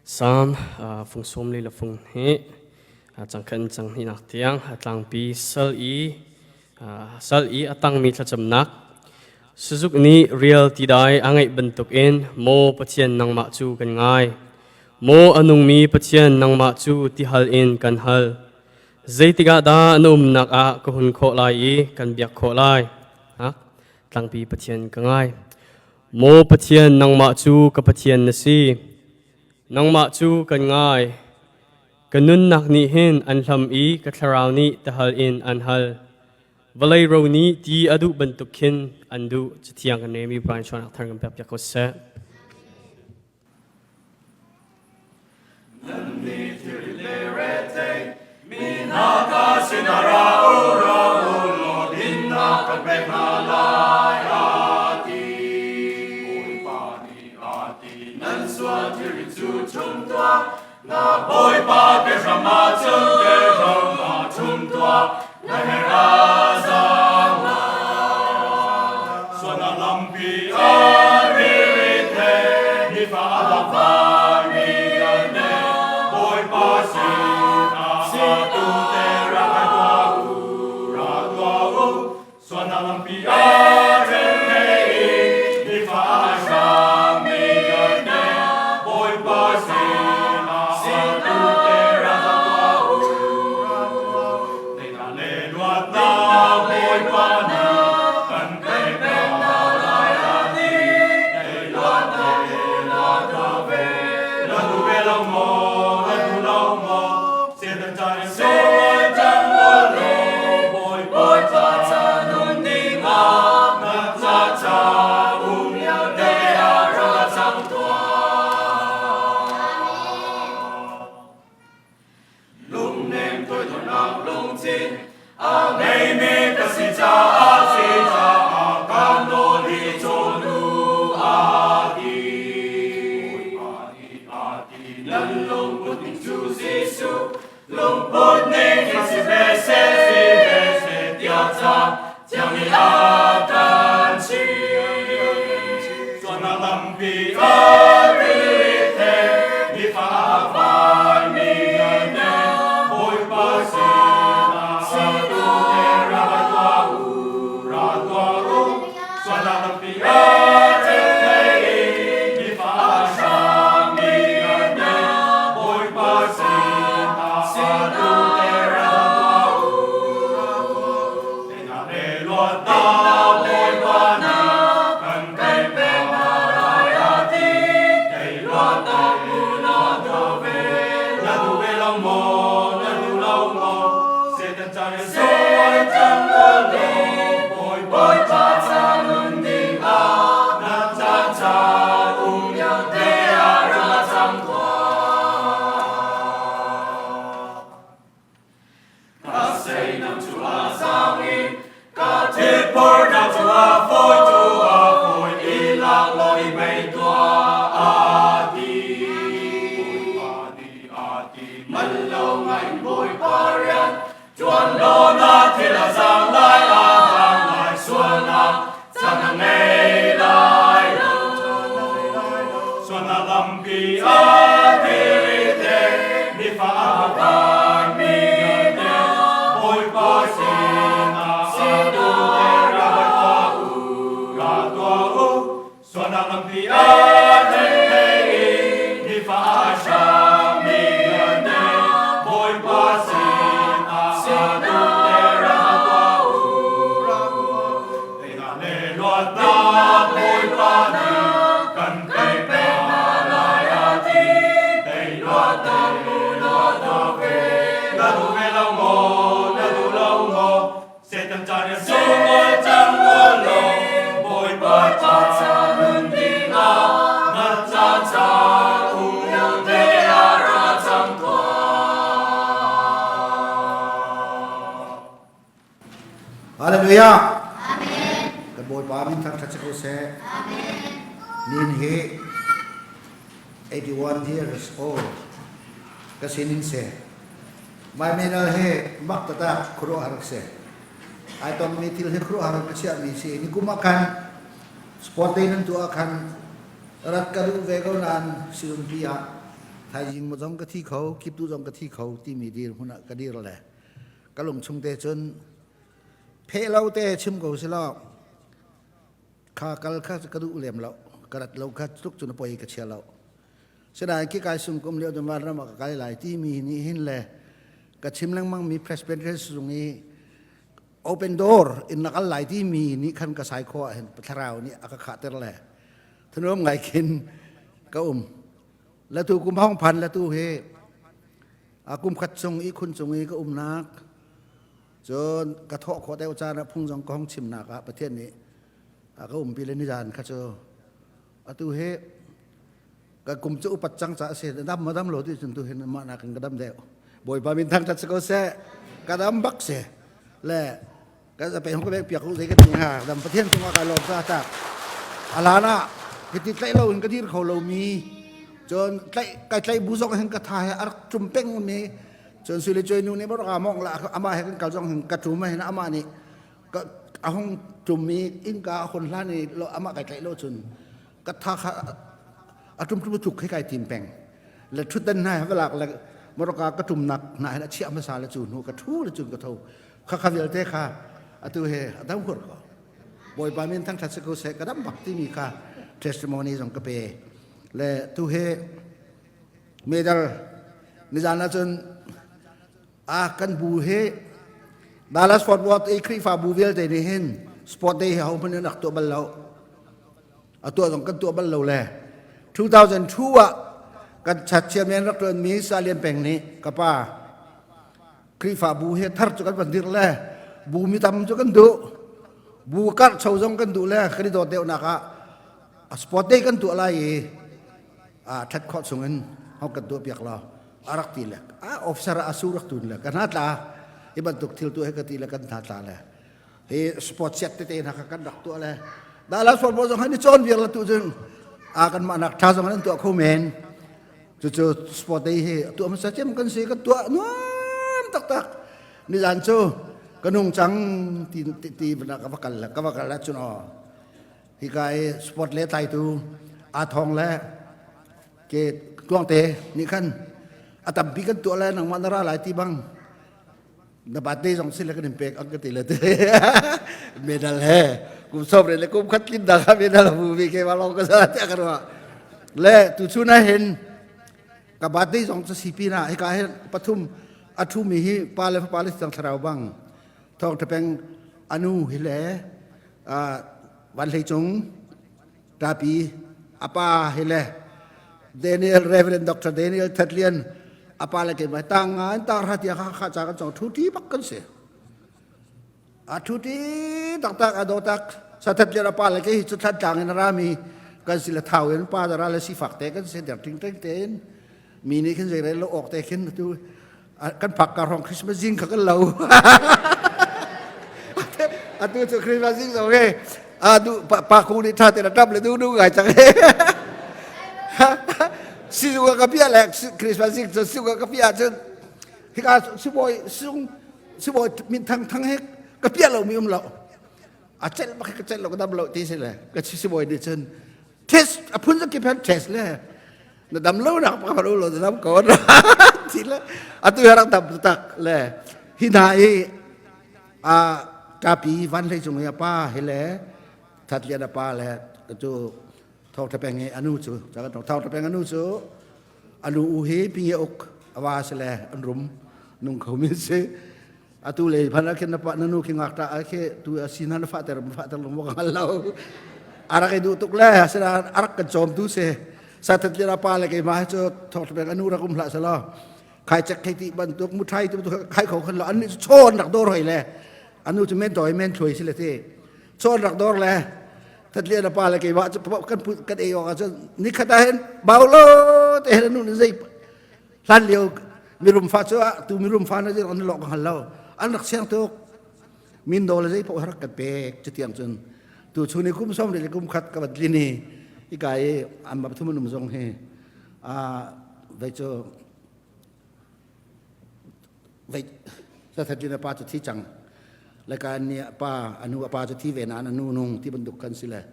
Sam phung som li la phung he chang khan chang hi nak tiang atlang pi sal i atang mi thacham nak suzuk ni real tidai angai bentuk in mo pathian nang ma chu kan ngai mo anung mi pathian nang ma chu ti hal in kan hal zaitiga da anum nak a ko hun kho lai i kan biak kho lai ha tlang pi pathian ka ngai mo pathian nang ma chu ka pathian na si nang ma chu kan ngai kanun nak ni hin an hlam i ka tharau ni tahal in an hal valai ro ni ti adu bantuk khin andu chithiang kan nemi pran chon ak thang pep yakos se nanni tirlerete minaka sinara ura ulo dinna kapena layati oi pani ati nan swa tiritu chumtwa na boy pa ke rama chumtwa na heraza swana lampi amirite ni fa alafani ane boy pa si tu te radwa swana lampi amirite ni fa alafani ane boy pa si tu te radwa te na le luat na boy pa ni kan pe na layani te luat la ve la du ve lo mo se dan chai so chang lo lo boy cha nun ni ma na cha ya de ya ra sang tua lung nem tôi thon nak lung chin a nei me ka si cha ka no li cho nu a di lan lung put in chu jisu lung put nei ki si be se tia cha chang ni a tan chi na lam pi a ri te ni fa va ni ne boy pa si tu te ra tua swa na lam pi a te ni fa sha ni ne boy pa si tu te ra tua te na le lo ta boy pa ni kan pe pe na ya ti te lo ta na do ve lo mo se tan cha so chang lo lo boy cha nun di ma na cha ya te ya ra sang kwa ka sei nam chu a sang i ka te por na chu a foi i la lo i mei tua a di man lo ngai boy pa rian chuan lo na thi la sang lai xuân na sang na ngei lai xuân na lam pi a ti te ni fa va mi ne boy pa si tu te ra tua xuân na lam pi a te ni fa sha mi ne boy pa si tu te ra tua te na le lo ta boy pa ni kan pe pe na la ya ti te lo ta do ve la du ve lo mo se tan cha ya so mo chang lo boy pa cha nun di na cha te ya ra chang tua Hallelujah. Cái bồi bà mình thằng thật sự sẽ nín hệ 81 years old cái xin nín sẽ mai mình ở hệ mắc tata khổ harap sẽ ai tông mình til hệ khổ harap sẽ mình sẽ ni cũng makan sportain tu akan rat kadu vegonan siung pia ไทยยิงมาจงกะที่เขาคลิปดูจงกะที่เขาที่มีดีหุ่นกะดีเราแหละก็ลงชงเตจนเพลเราเตชิมกูสิลอกข้ากัลข้ากระดูเหลี่ยมเรากระดัดเราข้าทุกจุนปอยกระเชียเราเสดายกี่กายสุ่มกุมเลี้ยวจนมาเรามากายหลายที่มีนี่หินแหละกระชิมลังมั่งมีเพรสเปนเรสตรงนี้โอเปนดอร์อินนักหลายที่มีนี่ขันกระสายคอเห็นปะทราวนี่อากาศเตอร์แหละท่านรู้ไงกินก็แล้วตัวกุมห้องพันแล้วตัวเฮอากุมขัดทรงอีคุณทรงอีก็นักจนกระเทาะขอเตวจานะพุ่งจงกองชิมนักประเทศนี้ก็ปีเลนิจานข้าเจ้าตัวเฮก็กุมจะอุปจังจะเสด็จดำมาดำโหลดที่จนตัวเห็นมานักกระดำเดียวบ่อยปามินทางจัดสกุลเสกระดำบักเสและก็จะเป็นของกระเบกเปียกรู้สึกกันยังไงดำประเทศที่ว่าการลงซาจากอาลานะกิติใกล้เราเห็นกระดิ่งเขาเรามีจนใกล้บุษกเห็นกระทายอักจุ่มเป้งมันมีจนสุริจอยนู่นนี่บรามองละอามาเห็นกระจงเห็นกระจุ่มไม่เห็นอามานี่ก็เอาห้องจุ่มมีอินกาคนล้านนี่เราอามาไกลๆเราจนกระทาอาจุ่มจุกให้ไกลทีมแป้งแล้วชุดดันให้เวลาแล้วบรากากระจุ่มหนักนายนะเชี่ยมาสาละจูนหัวกระทู้ละจูนกระทู้ข้าเวลเตะข้าตัวเฮดำหัวก็บ่อยปามินทั้งทัศกุเสกระดำบักที่มีข้า testimony ของกระเปและตัวเฮเมดัลนิจานะจนกันบูเฮดาลัสฟอร์ดวอตไอครีฟาบูเวลเตนี่เห็นสปอร์ตเดย์เขาเป็นนักตัวบัลเราตัวของกันตัวบัลเราแหละ2002กันชัดเชียร์เมนรักเรียนมีซาเลียนแปลงนี้กับป้าครีฟาบูเฮทัดจุกันบันทิร์แหละบูมีทำจุกันดูบูกัดชาวจงกันดูแลคดีโดดเดียวนะคะสปอร์ตเดย์กันตัวอะไรทัดข้อส่งเงินเขากันตัวเปียกเราอารักตีแหละออฟซาร์อาสูรักตุนแหละกันนัดละอีบันตุกทิลตัวให้กันตีแหละกันนัดละแหละเฮ้สปอร์ตเซ็ตเตะนักกันดักตัวแหละดาลัสฟอร์ดบอลส่งให้นิจอนเบียร์ละตัวจึงกันมานักท้าส่งนั้นตัวเขาเมนจู่ๆสปอร์ตเดย์ให้ตัวมันเสียมันกันเสียกันตัวนู้นตักนิจานโจกันนุ่งจังตีบนักกับกันละจุนอ๋อที่กายสปอร์ตเลไตตัวอาทองและเกตกวางเตนี่ขันอาตัมปีกันตัวแล้วนังมันราหลายที่บังนับบัตรได้สองสิ่งแล้วก็หนึ่งเปกอังกฤษเลยเมดัลเฮ่กุมชอบเลยเลยกุมขัดลินดาครับเมดัลบูบีเกว่าเราก็สละกันว่าและตุชุน่าเห็นกับบัตรได้สองสี่ปีนะให้กายปฐุมอัฐุมีฮิปาเลฟปาเลสตังสระบังทองตะเปงอนุฮิเลวันเลยจงตาปีอาปาฮิเลDaniel Reverend Dr. Daniel Tadlian apalagi mai tangan tar hati akak jangan jauh tuti pakai sih tuti tak adotak sahaja apalagi itu jangan rami kan sila tahuin pada rala si fakta kan sedar ting mini kan saya lo ok kan tu kan pakar orang Christmas jing kan lau tu Christmas jing oke pak kulit hati tetap le dulu gak cakap si suka kapia lek Christmas sing suka kapia jen hika si boy min thang hek kapia lo mi lo acel pakai kecel lo kadam lo tis le ka si boy di jen test apun sa kipan test le na dam lo nak pa lo dam ko sila atu harang tab tak le hinai tapi van le jung ya pa hele that ya da pa le tuทอดตะเปงอนุจูจากนั้นทอดตะเปงอนุจูอนุอุเฮปิเยอกอวาสเลอันรุมนุ่งเขามิเซอตุเลยพันธุ์เข็นนับนันุขิงอักตาเขตัวสินันฟาเตอร์ลงบอกกันเราอารักดูตุกแล่สระอารักกันโจมดูเซสัตว์ที่เราปาเลยกันมาจะทอดตะเปงอนุรักกุมพระสลาใครจะใครที่บรรทุกมุทัยตัวใครของคนเราอันนี้โชนดักโดรอยเลยอนุจะเม่นต่อยเม่นช่วยสิเลยที่โชนดักโดรเลยทัดเลียนปาเลยกี่ว่าจะพบกันเองว่าจะนี่ขนาดเห็นเบาโลแต่เห็นนู่นนี่ลั่นเลี้ยวมีรุมฟ้าเจ้าตูมีรุมฟ้านั่นจะอันหลอกกันเราอันนักเสียงตัวมินโดเลยพวกรักกันเป๊กจะเตียงจนตัวชูนี่คุ้มซ้อมเลยคุ้มขัดกับลินีอีกไอ้อันแบบทุ่มนุ่มทรงเฮไปเจอไปจะทัดเลียนปาจะที่จังรายการเนี่ยป้าอนุป้าจะที่เวนาอนุนงที่บรรดุกันสิแหละ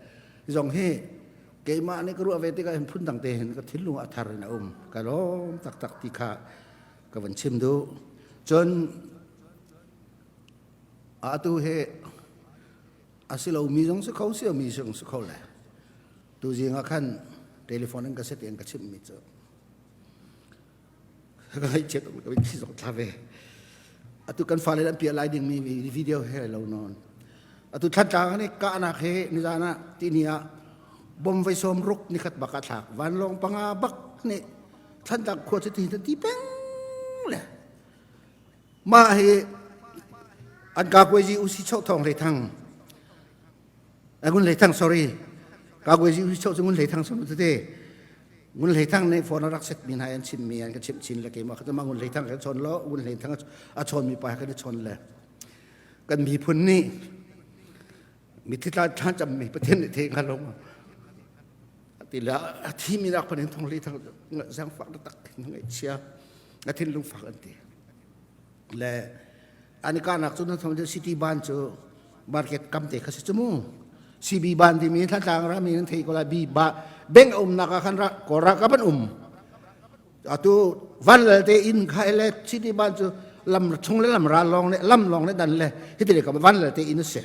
ที่สองเฮ เกมานี่ก็รู้เวทีก็เห็นพุ่นต่างเตเห็นก็ทิ้งลงอัฐารนะก็ร้องตักติขาก็วันชิมดูจนอาตูเฮอาศิลามีจงสุเขาเสียมีจงสุเขาแหละตัวจริงอาคันโทรศัพท์นั่นก็เสร็จเองก็ชิมมีเจอก็ให้เช็คก็ไปที่สองทาเวอาตูกันฟ้าเลยนั่นเปียไลดิ้งมีวิดีโอให้เรานอนอาตูทัดจางนี่กะนักเฮนี่จานะที่นี่บอมไฟสมรุกนี่ขัดบักถักวันลงปังอาบักนี่ทันจากขวดสติทันทีเป้งเลยมาเฮอันกากวยจีอุสิโชทองเลยทั้งงุนเลยทั้ง sorry กากวยจีอุสิโชจงุนเลยทั้งสมุทรเตงุนเลยทั้งในฟอนรักเซตมีนายอันชิมมีอันก็ชิมชินละเกมาเขาจะมางุนเลยทั้งกันชนล้องุนเลยทั้งอาชนมีไปก็ได้ชนเลยกันมีพุ่นนี่มีทิศทางจำมีประเทศในเทกันลงตีแล้วที่มีรักประเด็นทองเลยทั้งสังฝักตักทั้งไอเชียอาทิตย์ลุงฝักอันตีและอันนี้การนักสุนทรภพซิตี้บ้านจูมาร์เก็ตกัมเตะข้าศึกจมูซีบีบ้านที่มีท่าทางรามีนั่นที่ก็เลยบีบ้าเบ่งนักขันรักก็รักกับอัตุวันละเตอินใครเลยซิตี้บ้านจูลำชงเลยลำราลองเลยลำลองเลยดันเลยที่เรียกว่าวันละเตอินเสีย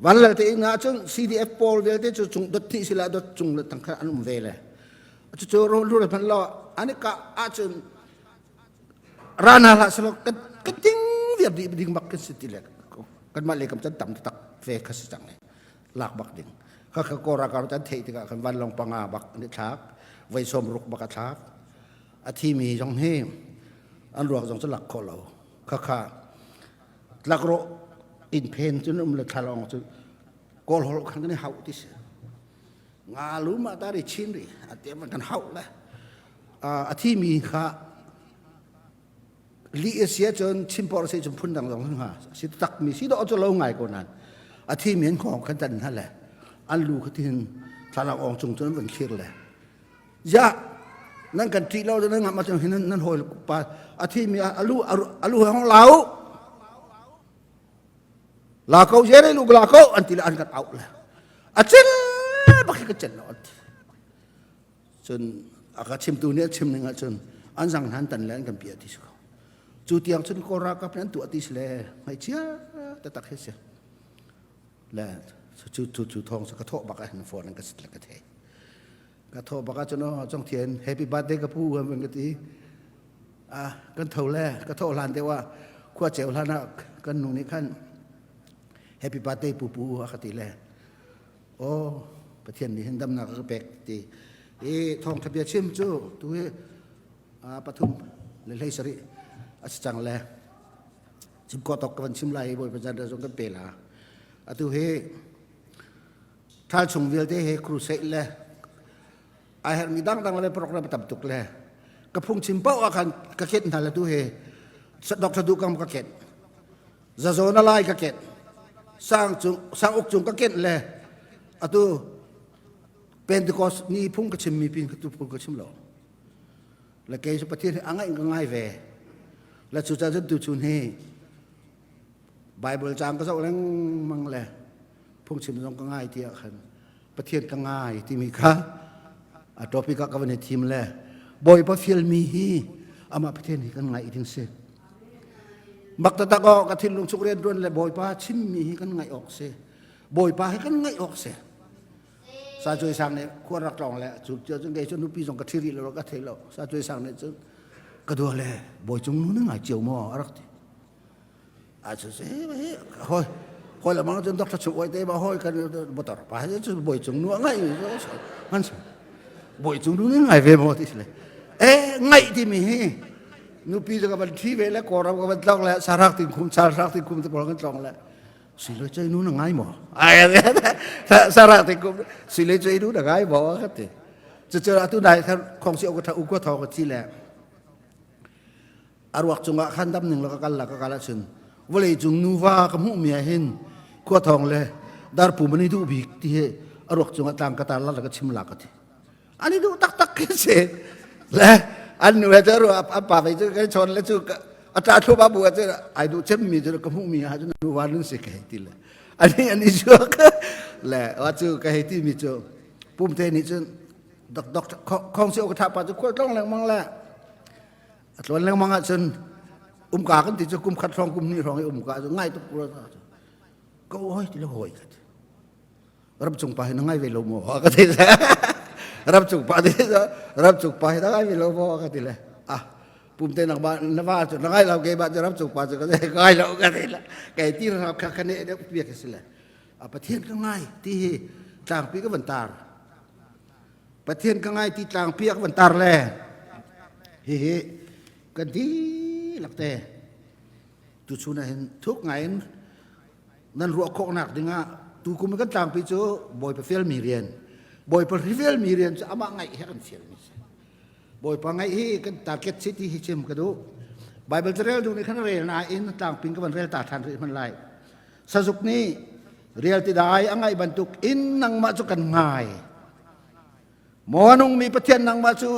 วันละเตอินอาจจะ CDF โพลเวลเตจูจงดัดที่สิละดัดจงเลยตั้งขันเวลเลยจูรู้เลยพันล้ออันนี้ก็อาจจะร้านอาหารสโลก็ติ้งเวียบดีดิ้งบักกันสิติเล็กกันมาเลยกำจัดต่ำตักเฟคัสจังเลยลากบักดิ้งเขาก็กอราการจันเทติกากันวันลงปังอาบักนิชักไว้สมรุกบักชักอาทิมีจงเฮมอันรวงจงสลักโคเราเขาลักโรอินเพนจนเลยทะลองจนกอลขันกันเฮาที่เสงาลุมาตาดิชินดิอาเตียมันกันเฮาเลยอาทิมีข้าลีเอเซียจนชิมพอร์เซจนพุ่นดังลงทั้งหาสิตักมีสิดอจะลงไงกว่านั้นอาทิมีนของกันจันนั่นแหละอันลูกที่ทาราองจงจนเป็นเคียร์เลยยะนั่นกันที่เราจะนั่งมาจนเห็นนั่นหอยปาอาทิมีอาลูของเราลาเขาเยอะเลยลูกลาเขาอันที่ละอันกันเอาเลยอาเจนบักกันเจนนอดจนอากาศชิมตัวเนี้ยชิมหนึ่งจนอันสังหันตันแรงกันเปียที่สุดจูเตียงจนโครากับนั้นตัวติสเลยไม่เชื่อแต่ตักเสียแล้วจูทองสกทบักกันฟอนนั่นก็สิละกระเทกระทบักจนจงเทียนแฮปปี้บัร์ธเดย์กับผู้กันเป็นกติกันเท่าแรกกระทลานแต่ว่าขั้วเจลลานะกันหนุ่มนี่ขั้นแฮปปี้บัร์ธเดย์ปูอคติแรกโอ้ประเทศนี้เห็นดำหนักกระเปกตีทองทะเบียนชิมจูตัวปทุมเลยสริอาจังแลชิมกอตกกันชิมไล่บอยประจันเดชงกันเปล่าอตุเฮถ้าชงเวลเตเฮครูเซลเลยอาหารมีดังเลยโปรแกรมตับตุกเลยกระพุ้งชิมเป้าอาการกระเก็ตนั่นแหละตุเฮดอกสะดุกังกระเก็ตจะโซนอะไรกระเก็ตสร้างอกจุงกระเก็ตเลยอตุเป็นตุกอสนี่พุ่งกระชิมมีพิงกระตุพุ่งกระชิมหล่อแล้วแกจะปฏิเสธอ่างง่ายเวและสุดท้ายจะดูชุนให้ไบเบิลจางก็จะเอาเรื่องมังเลยพวกชิมต้องก็ง่ายที่อ่ะประเทศก็ง่ายที่มีค่ะตัวพี่ก็กับในทีมเลยบอยพอฟิลมีฮีอามาประเทศนี้ก็ง่ายอีกทั้งสิ้นบักตะตะก็กระถิ่นลงสุกเรียนด้วยเลยบอยป้าชิมมีฮีก็ง่ายออกเสียบอยป้าให้ก็ง่ายออกเสียซาจวยสังเนี่ยควรรักรองแหละจุดเจอจนเกยจนนุปีส่งกระถิ่นเราก็เทเราซาจวยสังเนี่ยจนก็ดูเลยบอยจงนู้นง่ายเจียวมอรักที่อาจจะเฮ้ยหอยละมันจนต้องช่วยแต่บ่หอยกันบ่ต่อไปจะบอยจงนู้นง่ายมันบอยจงนู้นง่ายเวมอที่เลยง่ายที่มีนุปีจะกับที่เวแล้วก็เราก็มันต้องแล้วสารักติคุมตะบอลกันตรงแล้วสิเลยใจนู้นง่ายหมอสารักติคุมสิเลยใจนู้นง่ายบ่ครับที่จะเจอตัวไหนของเสียกระอุกทอกันที่แหละอารวกจงอาขันดับหนึ่งแล้วก็กันละก็กันละชนว่าเลยจงนูว่ากับหูเมียเห็นขั้วทองเลยดาร์ปูมันนี่ดูบิกที่อารวกจงอาตามกระตาละแล้วก็ชิมลักที่อันนี้ดูตักกันเสียและอันนู้นจะรู้อัปปะไปจะกันชนแล้วจุกอาจารย์ทุบบัวจะไอ้ดูเช่นมีจะกับหูเมียจะนูว่านึกเสียกันที่เลยอันนี้ชัวร์และว่าจุกกันที่มีจุ ปุ่มเทนี่จนดอกของเสียวกระทาปัจจุบันต้องแรงมังแหละส่วนแรงมังอ่ะจนกากันติดจะกุมขัดรองกุมนี่รองให้กาจะง่ายตุกตัวก็โอ้ยที่ละหอยกันรับจุงไปนั่งง่ายเวลโมก็ทีละรับจุงไปทีละรับจุงไปนั่งง่ายเวลโมก็ทีละปุ่มเทนักบ้านนักบ้านจนนั่งง่ายเราเก็บบ้านจะรับจุงไปจะก็ได้ง่ายเราก็ทีละแก่ที่เราคันนี้เดี๋ยวเบียกันสิละประเทศก็ง่ายที่ต่างปีก็บรรดาประเทศก็ง่ายที่ต่างปีก็บรรดาแลเฮ้กันดีหลักแต่ตุชูน่ะเห็นทุกไงนั่นรัวโคกหนักดึงอ่ะตูกุมันก็ต่างปีจูบอยไปเฟลมีเรียนบอยไปเฟลมีเรียนจะเอามาไงให้กันเสียมิบอยไปไงให้กันตาเก็ตซิตี้ให้เชื่อมกันดูไบเบิลจะเรียนดูในขั้นเรียนนะอินต่างปีก็มันเรียนตาทันมันไล่สสุกนี้เรียลที่ได้อังไงบรรทุกอินนังมาจุกันง่ายหมอนุ่งมีประเทศนังมาจุ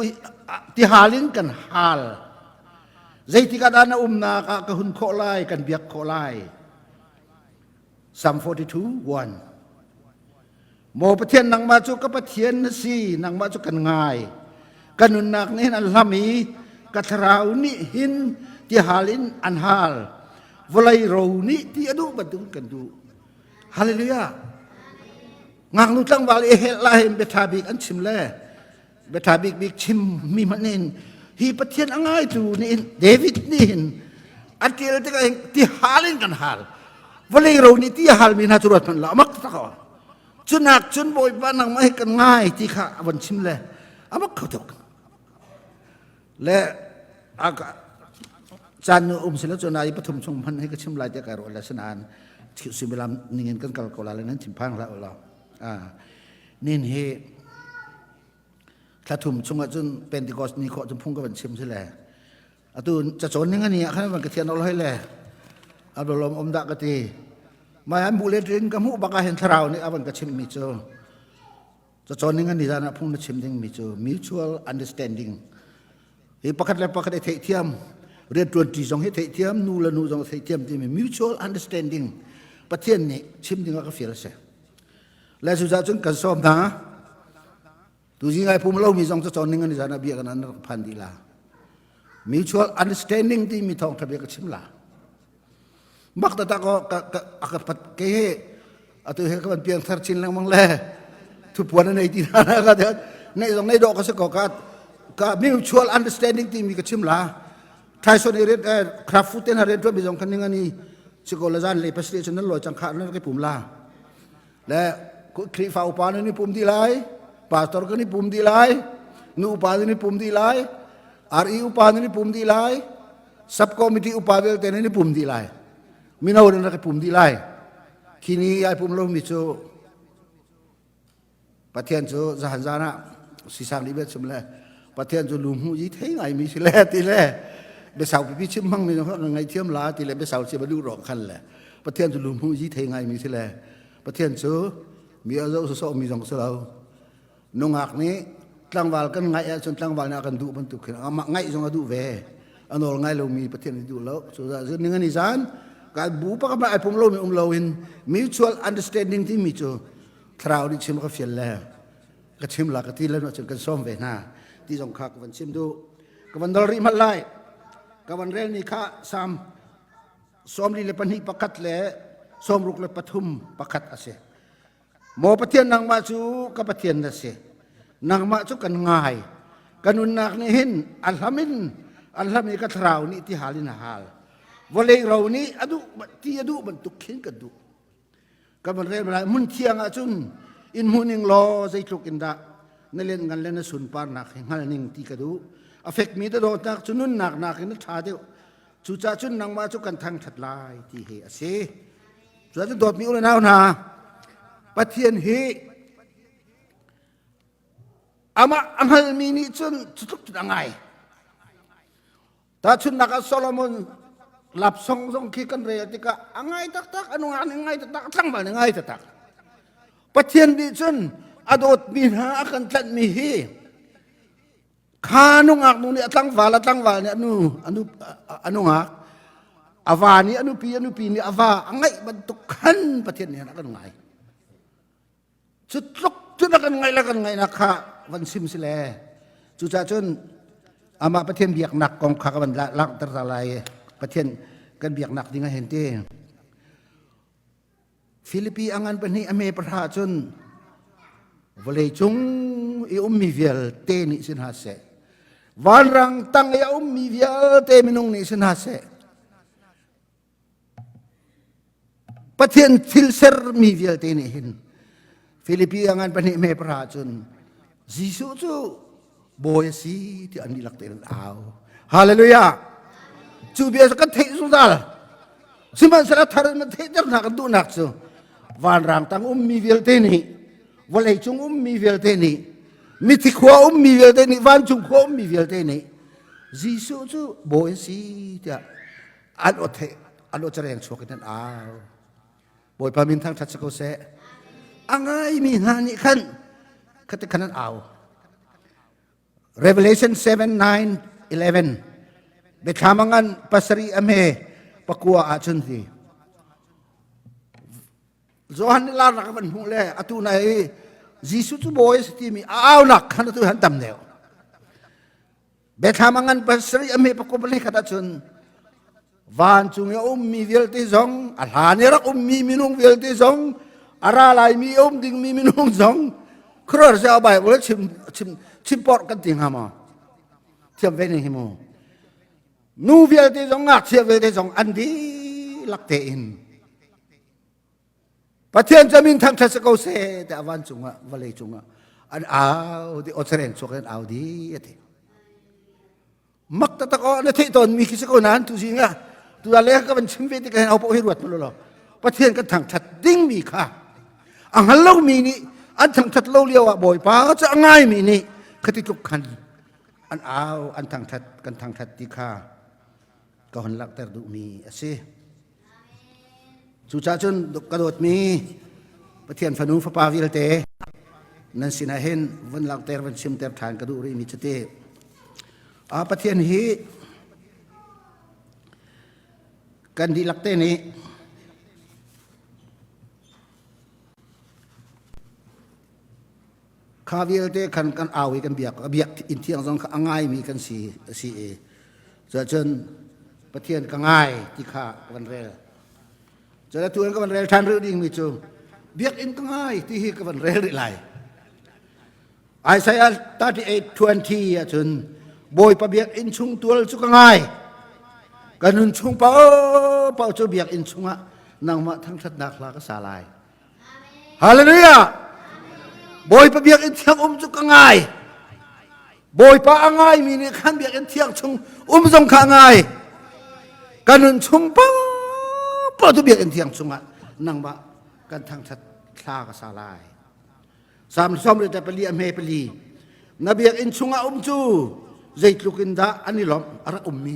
ที่หาลินกันฮาลใจที่กระดานนาก็หุ่นโคไลกันเบียกโคไลPsalm 42:1หมอประเทศนังมาจุก็ประเทศนสีนังมาจุกันง่ายกันนุนนักนี่นั่นละมีกัทราวนิหินที่หาลินอันฮาลวลัยโรนิที่อดุบรรทุกกันดูฮาเลลูยางางนุตั้งวาลเฮลาเฮมเบทาบิกอันชิมเล่เบทาบิกบิกชิมมีมันเองฮีประเทศอังไงจูนี่เดวิดนี่อันที่เราที่ฮาลินกันฮาลวลัยโรนิที่ฮาลมีนาจุรัตมันละมักตะกอจุนักจุนบอยบ้านนังไม่กันง่ายที่ข้าวันชิมเล่อามักเขาถูกและอากาจานศิลป์จนายปฐมชงพันให้กับชิมลายเจ้าการรัชนานที่สิบลำนิ่งกันกัลกอลาเลยนั้นถิ่นพังละเรานี่เฮถ้าถุมชงจนเป็นติกอสนี่ขอจนพุ่งกับวันชิมใช่ไหมตูนจะสนยังไงเนี่ยขณะมันกระเทียนเอาให้เลยอับดุลลอมอมดักกะตีมาอันบุเลตรินกับมุบักเห็นทราวนี่อันกระชิมมิโจจะสนยังไงนี่จานะพุ่งจะชิมยังมิโจ mutual understanding เฮ้ประคัดแล้วประคัดเทียเทียมเรียนตรวจที่สองให้เทียมนู่นละนู่นสองเทียมที่มี mutual understanding ประเทศนี้ชิมถึงก็เฟียร์เสียและสุดท้ายจนกันสอบนะดูสิไงผมเล่ามีสองจะสอนนึงกันในสารเบียกันนั้นพันดีละ mutual understanding ที่มีทองทะเบียนกับชิมละมักแต่ตาก็ปัดเกะอัตุเฮก็มันเพียงทาร์ชินแล้วมังเล่ทุกวันในที่นั่นก็เดี๋ยวในตรงในดอกก็สกกัดก็ mutual understanding ที่มีกับชิมละไทยส่วนเรื่องคราฟฟุตเทนฮาร์เรนตัวมีสองคนนึงอันนี้สกอลจานเลยพัสดุชนนั้นลอยจังขาดนั่นก็ปุ่มลาและครีฟ้าอุปานี่ปุ่มที่ไรปาสตอร์ก็นี่ปุ่มที่ไรนูอุปานี่ปุ่มที่ไรREอุปานี่ปุ่มที่ไรซับคอมมิตี้อุปาเวลเตนนี่ปุ่มที่ไรมินาวันนั้นก็ปุ่มที่ไรทีนี้ไอ้ปุ่มลงมิโซประเทศโซจะหันจานะสิสังลิเบตสมเลยประเทศโซลุมหูยี่เท่งไงมีสิแลตีแลเบสาวพี่ชิมมั่งมีน้องไงเทียมลาตีแลเบสาวเสียบดูรอกขันแหละประเทศโซลุมหูยี่เท่งไงมีสิแลประเทศโซมีอาโซมีสองโซเรานงอักนี้ตั้งวาลกันไงจนตั้งวาลนี่กันดูบรรทุกขึ้นอามาไงจงดูเวอันนั้นไงเรามีประเทศนี้ดูแล้วสุดท้ายนึงอันนี้จานการบูปะกับไอ้ผมเรามีเราเห็น mutual understanding ที่มีจูคราวนี้ชิมก็เฟียนแล้วก็ชิมหลักที่แล้วจนกันซ้อมเวน่าที่สงขลากันชิมดูกันดอริมาไลกันเรนนี่ข้าซ้ำซ้อมลีเลปันฮิปักขัดเล่ซ้อมรุกเลปทุมปักขัดอาเซหมอประเทศนางมาจูกับประเทศนั่นเสนางมาจูกันง่ายกันนุนนักนี่เห็นอัลฮามิกัทราวนี่ที่หาลินหาลวันเลยเรานี่อดุที่อดุมันตุกเข็นกันดูกันมันเรียนอะไรมุนเทียงอาจุนอินมุนิงรอใจทุกอินดานั่นเล่นกันเล่นสุนปานักเฮงฮันนิงที่กันดูอเฟกมีแต่โดนนักจุนุนนักนั่นชาเดียวจุจ่าจุนนางมาจูกันทางถัดลายที่เฮอาเซจุจ่าจุนโดดมีอุลนาหนาประเทศเฮอามาอังฮัลมีนี่จนทุกจุดยังไงแต่ชุนนักอัลโลมอนหลับส่งคิดกันเรียติกะอังไงตักอนุงานอังไงตักทั้งบ้านอังไงตักประเทศนี้จนอดดมีหากันจัดมีเฮขานุงักนู่นนี่ตั้งวาเนี่ยอนุงักอาวานี่อนุปีนี่อาวาอังไงบรรทุกขันประเทศนี้นักกันไงจุดลุกจุดนัก กันไงละกันไงนะคะวันซิมสิแลจุจ่าจนอามาประเทศเบียกหนักกองข้ากันลักตระลายประเทศกันเบียกหนักดิ้งเห็นเต้ฟิลิปปีอังอันเป็นนี่อเมริกาจนวเลยจงอีมีเวลเตนิสินหาเสวันรังตั้งอีมีเวลเตมินุงนิสินหาเสประเทศทิลเซอร์มีเวลเตนิหินฟิลิปปีอังอันเป็นนี่อเมริกาจนจิสุจูบอยสีที่อันนี้ลักเตนเอาฮาเลลูยาจูเบียสกันเทสุดาลสิมันสระทาร์มันเทจนักดูนักซูวันรังตั้งมีเวลเตนิวันเลยจงมีเวลเตนิมิติขวามีเวลเตนิวันจงขวามีเวลเตนิจิสุจูบอยสีที่อันอดเจริญชัวกันเอาบอยพามินทั้งทัศกุเสอังไงมีงานนี้ขันขัดขันเอาRevelation 7:9-11 Betamangan pasari ame pakua achunti Zohan nila nakaman hule atunay Jesus tu boys timi aw nak kana tu hantam neo Betamangan pasari ame pakubali katachun Van chung ya mi velte zong alhanera mi minung velte zong aralai mi ding mi minung zong Krer sa bai wala chim pot kan ting hama thiam ve ni himu nu vial te jong ngak chia ve te jong an di lak te in pathian jamin thang thas ko se ta awan chunga vale chunga an au di otren choken au di ati mak ta ko na the ton mi kis ko nan tu singa tu ale ka ban chim ve te ka au po hi ruat lo lo pathian kan thang that ding mi kha ang halo mi ni an thang that lo liaw boy pa cha ngai mi ni khati tuk khan an aw an thang that kan thang that ti kha ka hon lak ter du mi ase chu cha chun ka dot mi pathian phanu fa pa vil te nan sina hen van lak ter van sim ter than ka du ri mi chate a pathian hi kan di lak te niข้าวิลเตกันเอาไว้กันเบียกอินเทียงซองง่ายมีกันสีจะจนประเทศก็ง่ายที่ข้ากันเรลจะได้ตัวกันเรลทันหรือดิ่งมีจูเบียกอินก็ง่ายที่ฮีกันเรลไหลไอ้สาย38:20จนบอยปะเบียกอินชุงตัวจุกง่ายกันนุนชุงเป่าจูเบียกอินชุงะนางมาทั้งทัดนักลาก็สาลายฮาเลลูยาบอยปะเบียกอินเทียงจุกง่ายบอยปะง่ายมีนี่ขันเบียกอินเทียงชุงจงขาง่ายกันนุนชุงเป่าจูเบียกอินเทียงชุงะนางมากันทั้งทัดลาก็สาลายสามซ้อมเลยแต่ไปเลียเมไปลีนาเบียกอินชุงะจูใจลุกินดาอันนี้ล้อมอะไรมี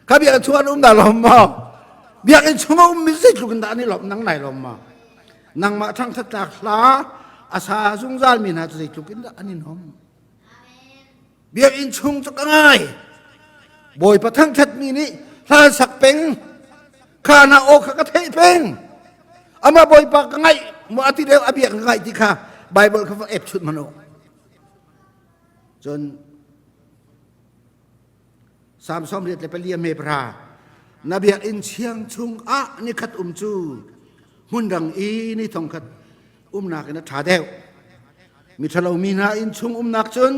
ข้าเบียกอินชุงะดาล้อมมาเบียกอินชุงะมีใจลุกินดาอันนี้ล้อมนังไหนล้อมมานางมาทั้งทัดลาอาซาซุงซาลมีนาใจลุกินดาอันนี้ล้อมเบียกอินชุงจะง่ายบ่อยประทั้งทัดมีนี่ถ้าสักเป็งข้านาโอข้ากระเทยเป็งอามาบ่อยปากง่ายมัวอธิเดียวอเบียกง่ายที่ข้าไบเบิลเขาว่าชุดมโนจนสามซ้อมเรียนแต่ไปเรียนเมปรานาเบียอินเชียงชุงอะนี่ขัดจูหุ่นดังอีนี่ทองขัดนักนะถาเดวมิทะเลมีนาอินชุงนักจน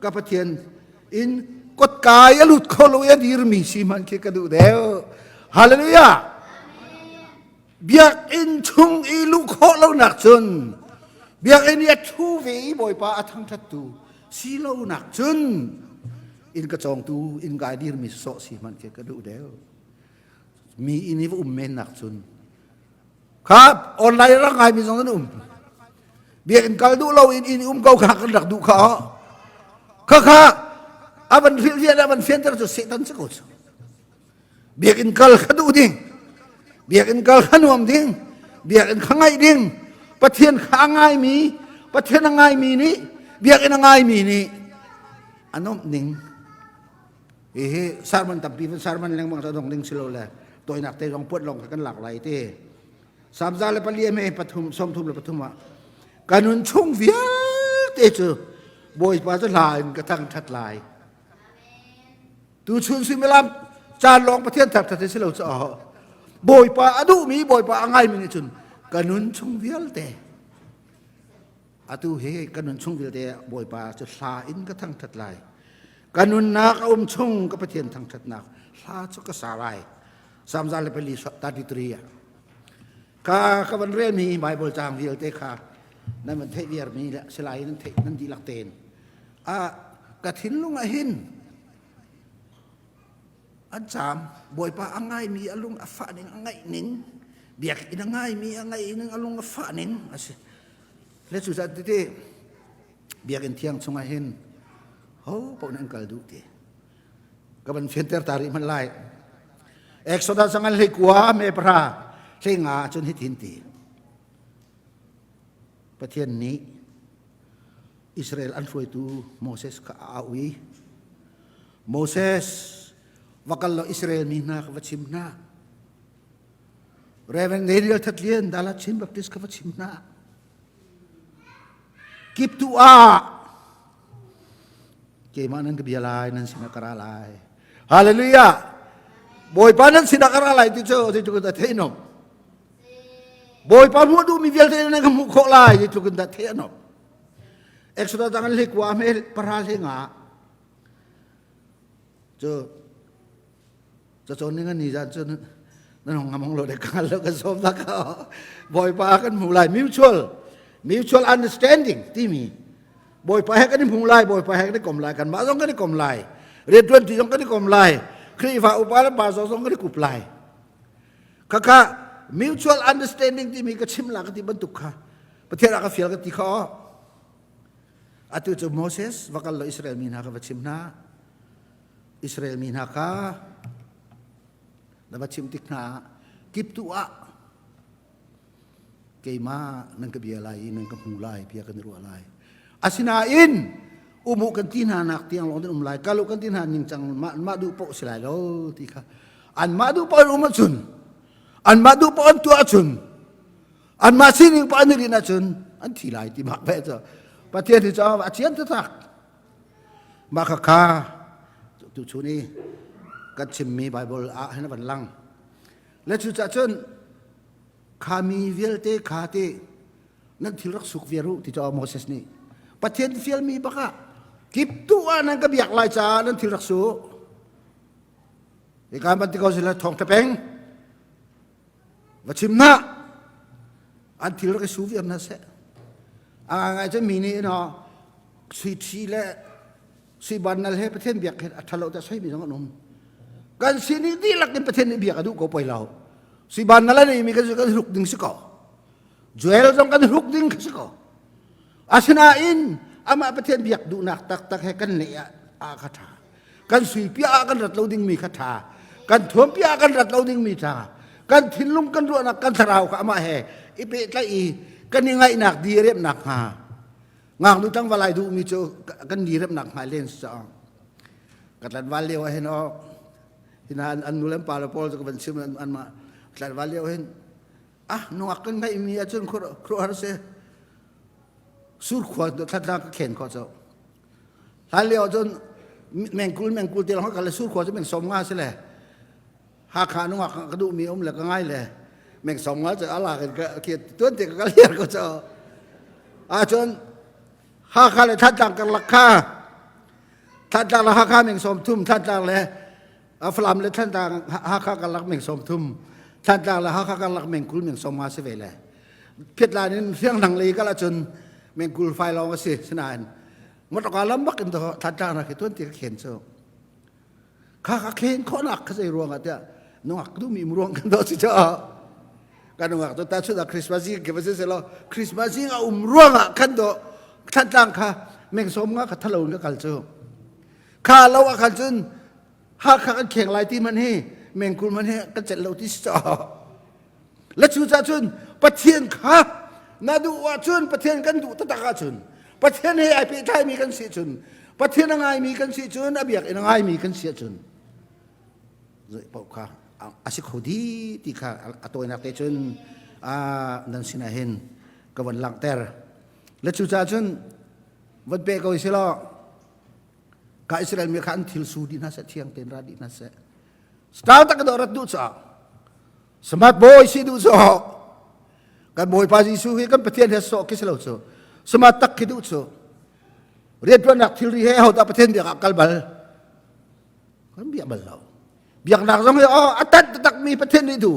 กับเทียนอินกดกายลุดโคโลยดีรมีสีมันคิดกันดูเดวฮาเลลูยาเบียอินชุงอีลุโคโลนักจนเบียอินยัดทูวีบ่อยป้าทั้งทัดตูสีโลนักจนอินกระจองตูอินกายดีรมีโซสีมันคิดกันดูเดวมีอินิวเมนนักจนครับออนไลน์ร่างกายมีสองนั้นเบียอินกายดูเราอินเกาขากันดักดูขาข้าอาบันฟิลเวียนอาบันเฟียนแต่จะเสตันสักคนเบียอินกายขัดดูดิ้งเบียอินกายขันวมดิ้งเบียอินข้างไงดิ้งประเทศข้างไงมีประเทศข้างไงมีนี้เบียอินข้างไงมีนี้อันนั้นดิ้งสารมันตับปีเป็นสารมันแรงบางตัวดงดิ้งสิโลเลยตัวหนักเตะลองปวดลงกันหลากหลายเตะสามจานเลยปลีเมย์ปฐุมสมทุมเลยปฐุมว่าการนุนชุ่งเวีย จูบอยป้าจะลายกระทั่งทัดลายตูชุนสิเมลัมจานลองประเทศทัดทัดเสลาจะอ๋อบอยป้าอดูมีบอยป้าอ่างไงมีนี่จุนกันนุนชงเวียลเตอดูเฮกันนุนชงเวียลเตบอยป้าจะลาอินกระทั่งทัดลายกันนุนนักอมชงกับประเทศทางทัดนักลาชุกสาลายสามจานเลยเป็นลิสตาดิตรีข้าขบันเรียนมีไบเบิลจางเวียลเตค่ะนั่นมันเทเวียร์มีละสลายนั่นเทนั่นดีลักเตนกระถินลุงหินอันจามบอยป้าอ่างไงมีอลุงอัฟฟ้าหนึ่งอ่างไงหนึ่งเบียกอินอ่างไงมีอ่างไงหนึ่งอลุงอัฟฟ้าหนึ่งสิเลสุสัตติเบียกอินเทียงชงหินโอ้พวกนั้นกัลดูตีก็มันเฟนเตอร์ตาริมันไล่เอกโซดาสังกัดเลยกว่าเมปราเชิงอาจนหินตีประเทศนี้อิสราเอลอันฟวยตูโมเสสกับอาวีโมเสสว่ากันเราอิสราเอลมีนากับวัชิมนาเรเวนเดนิเอลทัดเลียนดาลชิมบัพติสกับวัชิมนากิบตัวเกมานั้นกับเบียลายนั้นสินักการลายฮาเลลูยาบอยปานั้นสินักการลายที่เจ้าที่จุกันตะเทนอมบอยปานหัวดูมีเวียลเทนนั้นกับมุขลายที่จุกันตะเทนอมเอกสุดาจังเล็กว่าเมลปราเลงาจะจนนี่กันนี่จะจนนั่นของงามของเราเด็กกันแล้วก็สมรักเขาบอยปากันมุขลาย mutual understanding ที่มีบอยปาให้กันมุขลายบอยปาให้กันกลมลายกันมาต้องกันกลมลายเรียนด้วยที่ต้องกันกลมลายครีฟ้าอุปาและบาสต้องกันกุบลายค่ะ mutual understanding ที่มีก็ชิมหลักที่บรรทุกค่ะประเทศอาคาฟิลกันที่เขาอาตุจโมเสสว่ากันเราอิสราเอลมีนากับชิมนาอิสราเอลมีนาค่ะแล้วชิมติกนากิบตัวเกมานั่งกับเบียร์อะไรนั่งกับหูลายเพียกันรัวลายอาศินาอินอุมุกันที่นานักเตียงลงที่ลายกาลุกันที่นานิ่งจังมาดูโปสลายแล้วที่ค่ะอันมาดูปอนอุมาจุนอันมาดูปอนตัวจุนอันมาสินิปอนนี่นะจุนอันที่ลายที่มาเพื่อประเทศที่จะเอาอาเจียนทักมาข้าตุชุนีกัดชิมมีไบเบิลให้นับวันลังและจุดจัดจนข้ามีเวลเตข้าเตนั่นที่รักสุขเวรุที่จะเอาโมเสสนี่ประเทศฟิลมีปะค่ะกิบตัวนั่นก็อยากลายจานั่นที่รักสุขในการบันทึกเอาสิละทองตะเปงว่าชิมนะอันที่รักสุขเวียมนั่นเสไงจะมีนี่เนาะสุทีและสุบันนั่นให้ประเทศเบียกเห็นอัฐเราจะใช้มีสองขนมการสิ่งนี้ที่หลักในประเทศนี้เบียกกันดูก็ไปเราสุบันนั่นนี่มีกันสุกันลุกดึงสิก่อจวลต้องกันลุกดึงสิก่ออาชนาอินอามาประเทศเบียกดูนักตักให้กันเนี่ยอาคาถากันสุยพิอากันรัดเราดึงมีคาถากันถ่วงพิอากันรัดเราดึงมีชากันทิ้งลุงกันรัวนักกันสราวขามาให้อีเปตอีกันยังไงหนักดีเรียบหนักหางานดูตั้งวลายดูมีโจกันดีเรียบหนักหาเล่นสองกันลัดวันเลี้ยวเห็นอ๋อที่นั่นอันนู้นเล่นปลาละปอลจะเป็นชิมอันมากันลัดวันเลี้ยวเห็นนัวกันไม่มีอาจารย์ครัวอะไรเสียสุดขวดทัดทางก็เข็นก็เจ้าท่านเลี้ยวจนแมงกุลเตียงเขากันเลยสุดขวดจะเป็นสมง่ายใช่ไหมหาขานัวกระดูมีอมเหลือก็ง่ายเลยแมงสมง่ายจะอะไรกันก็เขียนตัวเด็กก็เลี้ยงก็เจ้าจนหาขาเลยทัดทางกันราคาทัดทางราคาแมงสมทุ่มทัดทางเลยฝรั่งเลยทัดทางหาขากันรักแมงสมทุ่มทัดทางเลยหาขากันรักแมงกุลแมงสมง่ายเสียเลยเพียรลายนี้เรื่องหนังเลยก็ละจนแมงกุลไฟลองก็สิสนานมดก็ล้ำบักกันตัวทัดทางนะคือตัวที่เขียนเจ้าข้าเขียนข้อหนักเขาใส่รวงอ่ะเจ้านักดูมีมรวงกันตัวสิเจ้ากันนักตัวตาชุดคริสต์มาสเก็บไว้เสร็จแล้วคริสต์มาสเอารวงอ่ะกันตัวทัดทางข้าแมงสมง่ายกับทะลุนก็กันเจ้าข้าเราว่ากันจนหาข้ากันเข่งลายที่มันให้แมงกุลมันให้กันเจ็ดเราที่เจ้าและชูจ่าชุนประเทศข้านาดูว่าชุนประเทศกันดูตะตากาชุนประเทศให้ไอพีไทยมีกันเสียชุนประเทศยังไงมีกันเสียชุนอเบียกยังไงมีกันเสียชุนบอกข้าอาศัยขดีที่ข้าตัวนักเตะชุนนั่นสินะเห็นกับวันหลังแต่และชูจ่าชุน วันเปก็อิสระกาอิสราเอลมีขันทิลสูดีน่าเสียเทียงเต็นราดีน่าเสียสตาร์ตักดอรัดดูจ้าสมัติบอยสิดูจ้ากันบอยพาจิสูฮีกันประเทศเฮสโซกิสลาวจ้าสมัติตักคิดูจ้าเรียนตัวนักทิลรีเฮาแต่ประเทศเบียกกัลบัลกันเบียกบัลเราเบียกนักสมัยอัตตักมีประเทศนี้ดู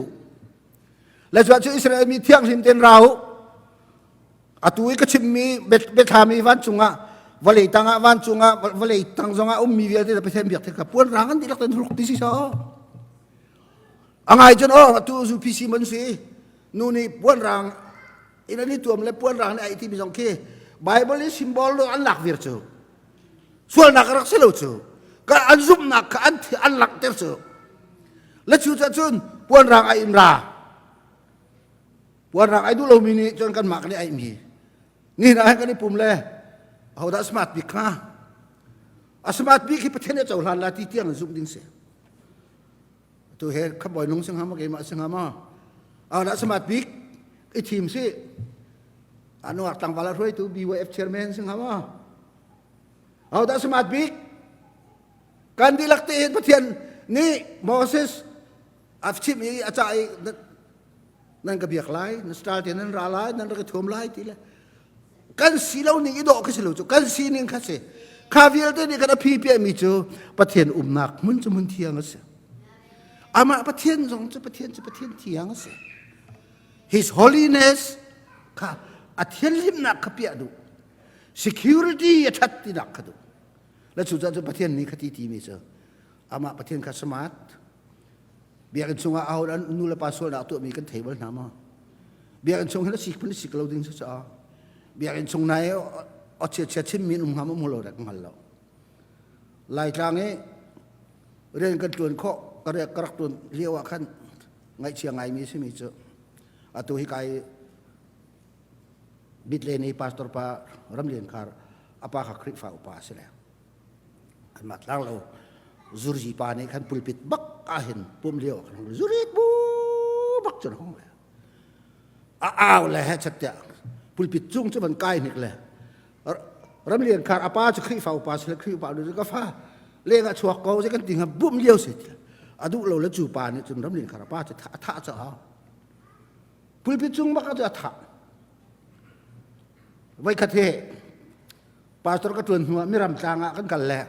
และส่วนอิสราเอลมีเที่ยงสิมเต็นเราอตุยก็ชิมมีเบทามีวันจุงะวลีตังะวันจุงะวลีตังจงะมีเวียที่ประเทศเบียกเทกับปวนรังกันที่ลักเต็นทุกที่สิซออังไงจนตัวสุพิสิมันสินู่นนี่ปวนรังอินนี้ตัวมันเลยปวนรังในไอที่มีสองเคไบเบิลสิมบอลอันหลักเวียร์จูส่วนนักรักเสลจูก็อันซุ่มนักอันหลักเตอร์จูและชูจะจุนปวนรังไออิมราปวนรังไอดูเรามีนี่จนกันมากนี่ไอมีนี่นะกันนี่ปุ่มเลยเอาดัสมาร์ทบิ๊กนะสมาร์ทบิ๊กที่ประเทศนี้จะหลานลาที่เที่ยงซุ่มดิ้งเสียตัวเฮขบอยนุ่งสิงหามาเกมาสิงหามาเอาดัสมาร์ทบิ๊กไอทีมสิอนุรักษ์ต่างวาระรวยตัว BYF chairman สิงหามาเอาดัสมาร์ทบิ๊กการที่ลักตีประเทศนี่โมเสสอัฟชิมีอาจารย์นั่นก็เบียกไล่นั่นสตาร์ทนั่นราไล่นั่นก็ถ่วมไล่ทีละกันสีเหล่านี้ดอกก็สิลูกจูกันสีนึงค่ะสิข้าวิลเตนี่กันพี่เปียมีจูประเทศหนักมันจะมันเที่ยงก็สิอามาประเทศสองจะประเทศเที่ยงก็สิ His Holiness ค่ะอาเทียนลิมนักขเปียดู security ชัดที่นักขดูและสุดท้ายประเทศนี้คติที่มีเจออามาประเทศข้าสมาร์ทเบียกันชงเอาอันนู่นละปาสวดตัวมีกันเทเบิลน้ำมาเบียกันชงให้ละสิกพันสิกเราดิ้งซะเบียกันชงไหนเอาเชี่ยชิมมีนุ่มหามุลโลดักมันเราลายทางนี้เรื่องกันตัวข้อกระเรียกกระตัวเรียกว่าขั้นไงเชียงไงมีใช่ไหมเจ้าตัวฮิกายบิดเลนีพาสตอร์ปารำเลียนคาร์อปาขักคริฟ้าอุปาสิแล้วอันมาตั้งเราจูรีปานี่ขันปุลปิดบักอาหินปุ่มเลี้ยวจูรีบูบักจนห้องเลยอ้าวเลยฮะชัดเจนปุลปิดจุงจะมันใกล้นิดเลยรำเลียนคาร์อปาจะคริฟ้าอุปาสิแล้วคริฟ้าดูจะก็ฟ้าเลี้ยงชัวร์เขาจะกันติงบุ้มเลี้ยวเสร็จอดูเราแล้วจูปานี่จนรำเลียนคาร์อปาจะท่าจะเอาปุลปิดจุงบักจะท่าไว้คเทปาสตร์ก็ชวนหัวมิรำจางกันกันแหละ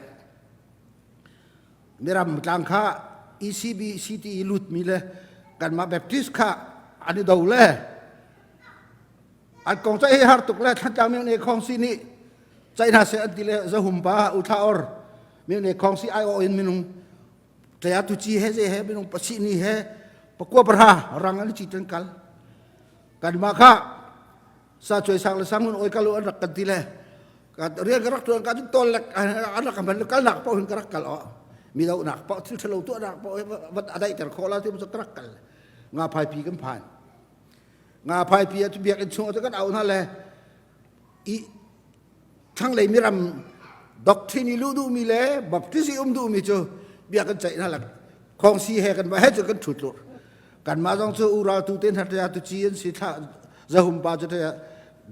มิรำจางข้า ECB CT ลุดมีเลยกันมาแบบทิสข้าอันนี้ดูเลยอันกองใจฮาร์ตุกเลยท่านจำมีในของซีนี่ใจน่าเสียอันที่เลยจะหุ่มป้าอุทาอร์มีในของซีไอโอเอ็นมีนุ่งแต่ยาตุจีเฮเจเฮมีนุ่งปัสสินี่เฮปะกัวปะรารังอันนี้จิตกันกันมาข้าซาช่วยสั่งและสั่งมันโอ้ยกาลูอันรักกันทีเลยการเรียนกรักตัวการจุดต้นเล็กอันรักกันมันก็หนักเพราะเห็นกรักกันอ๋อมีเราหนักเพราะที่เราตัวหนักเพราะวัดอะไรแต่ขอเราที่มันจะกรักกันงาพายปีกันผ่านงาพายปีจะเบียกันช่วงจะกันเอานั่นแหละอีทั้งเลยมีรำด็อกทรินีลูดูมีเลยบัพติซิอุมดูมีเจอเบียกันใจนั่นแหละของสีแหกันมาให้จะกันฉุดหลุดกันมาต้องเจออุราตูเต้นหัตถยาตุจีนสิท่าจะหุ่มปาจะได้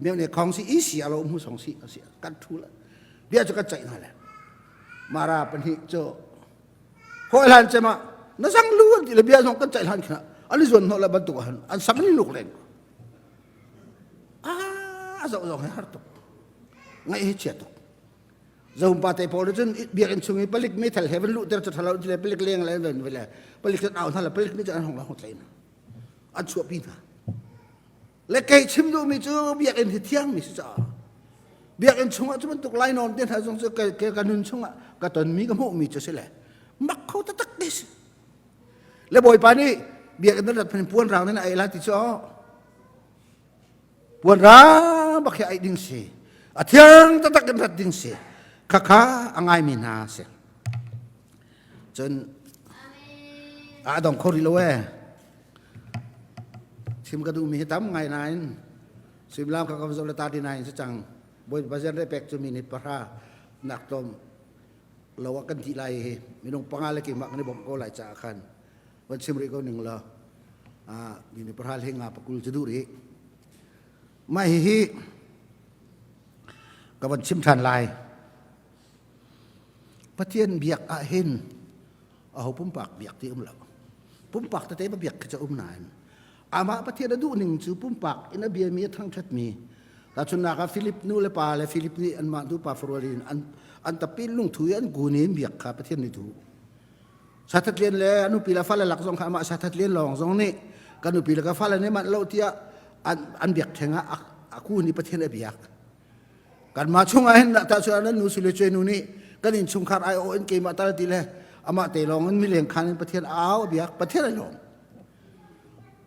เมื่อเนี่ยของสิอีสีเราหูสองสีเสียกันทุละเบียจะกันใจนั่นแหละมาราปันหิโจพอหลานจะมาน่าสังล้วนที่เบียส่งกันใจหลานขนาดอันนี้ส่วนเราละบรรทุกหันอันสังนี่ลูกเล่นจะส่งให้ฮาร์ตุไงให้เฉียดจะหุ่มปาแต่พอเราจนเบียกันช่วงนี้ผลิตไม่ทันเฮวันลูกเดี๋ยวจะทะเลาะจะผลิตเลี้ยงอะไรเดินไปเลยผลิตเอาท่านละผลิตนี่จะอันของเราหัวใจนะอันชั่วปีนะและใครชิมดูมีจูเบียกันที่เที่ยงมีจ้าเบียกันช่วงจะมันตกไล่นอนเดินทางส่งจะเกี่ยวกันนุ่นช่วงก็ตอนมีก็โมมีจะเสียแหละมักเขาตะตักดิสและบ่อยปานี่เบียกันนั่นแหละเป็นปวนเรานั่นไอ้ลาติจ้าปวนเราบักแค่ไอ้ดิ้งสีเที่ยงตะตักกันรัดดิ้งสีข้าอ่างไงมีนาเสียจนดองโคริโลเอสิมกระดูมีตั้มไงนายสิมลามข้าก็จะตาดีนายสัจจังบนบาเซนได้เป็กจะมีนิปราหนักตมเราว่ากันทีไรมีน้องปังอะไรกี่มักนี่บอกก็หลายจ่าขันวันสิมริก็หนึ่งละมีนิปราเฮงาปกุลจะดูริไม่ฮิ กับวันชิมทันลายประเทศเบียกอาเห็นเอาปุ่มปากเบียกที่เหล่าปุ่มปากแต่เบียกจะนานอามาประเทศดูหนึ่งจูปุ่มปากอินเบียมีทั้งชัดมีแต่ชนนักฟิลิปนูเลปาและฟิลิปนี่อันมาดูปาฟรอลินอันตะปินลุงถุยอันกูนี่เบียกครับประเทศนี้ถูกสัตว์เลี้ยงเลยอนุปีละฟ้าละหลักสองขามาสัตว์เลี้ยงหลงสองนี่กันอนุปีละก็ฟ้าละเนี่ยมันเล่าที่อันเบียกแทงอ่ะกูนี่ประเทศเบียกกันมาช่วงไอ้นั่นแต่ส่วนนั้นนูสุเลจนูนี่กันอินชุมคาร์ไอโอเอ็นเกมาตาดีเลยอามาเตลองมันมีเลี้ยงคันประเทศอ้าวเบียกประเทศอะไรหลง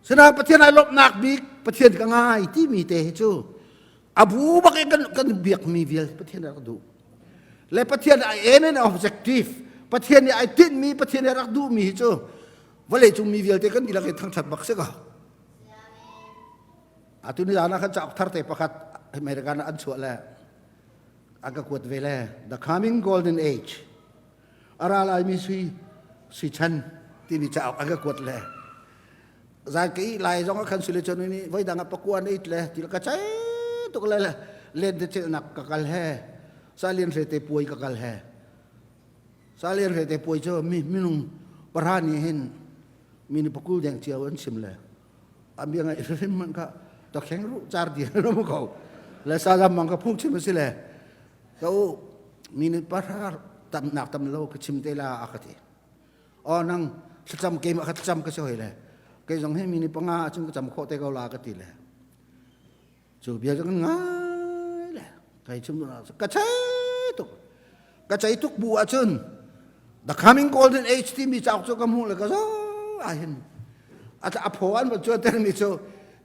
ฉะนั้นประเทศไหนลบหนักบิ๊กประเทศก็ง่ายที่มีเตะจูอาบูบักกันเบียกมีเวียประเทศไหนก็ดูและประเทศไอเอ็นนั่น objective ประเทศนี้ไอติดมีประเทศนี้รักดูมีจูวันเลยจุมีเวียเตกันดีละกันทั้งชัดบักเสกอ่ะอาตุนี้อานะขันจะอักทัรเตปะขัดอเมริกันอันชัวร์แล้วอากาศกวดเวลา the coming golden age อะไรมีสุชันที่มีจะอากาศกวดแล้วจากที่หลายจงกันสุริชนนี้ไว้ดังปะกวนอีกเลยที่ละก็ใช้ตุกเลยเล่นเจนักกัลเฮซาเลียนเสตป่วยกัลเฮซาเลียนเสตป่วยเจ้ามีนุ่งประธานนี่เห็นมีนปกุลอย่างเจียวอันชิมเลยอันเบียงไงเรื่องมันก็ตะแคงรู้จาร์ดีรู้มั้งเขาและซาดามันก็พุ่งชิมสิเลยเขามีนประธานตำหนักตำโลกชิมเตลาอากาศอ๋อนั่งจำเกมอากาศจำก็ช่วยเลยก็ยังให้มีนปังอาจึงก็จำโคเตกาลากาติเลยจูบยาจังง่ายเลยใครชิมดูนะกระชัยทุกบัวจน the coming golden age ที่มีจากโจกมูเลยก็ซ้อเห็นอาจจะอภวันมาจวนแต่มีโจ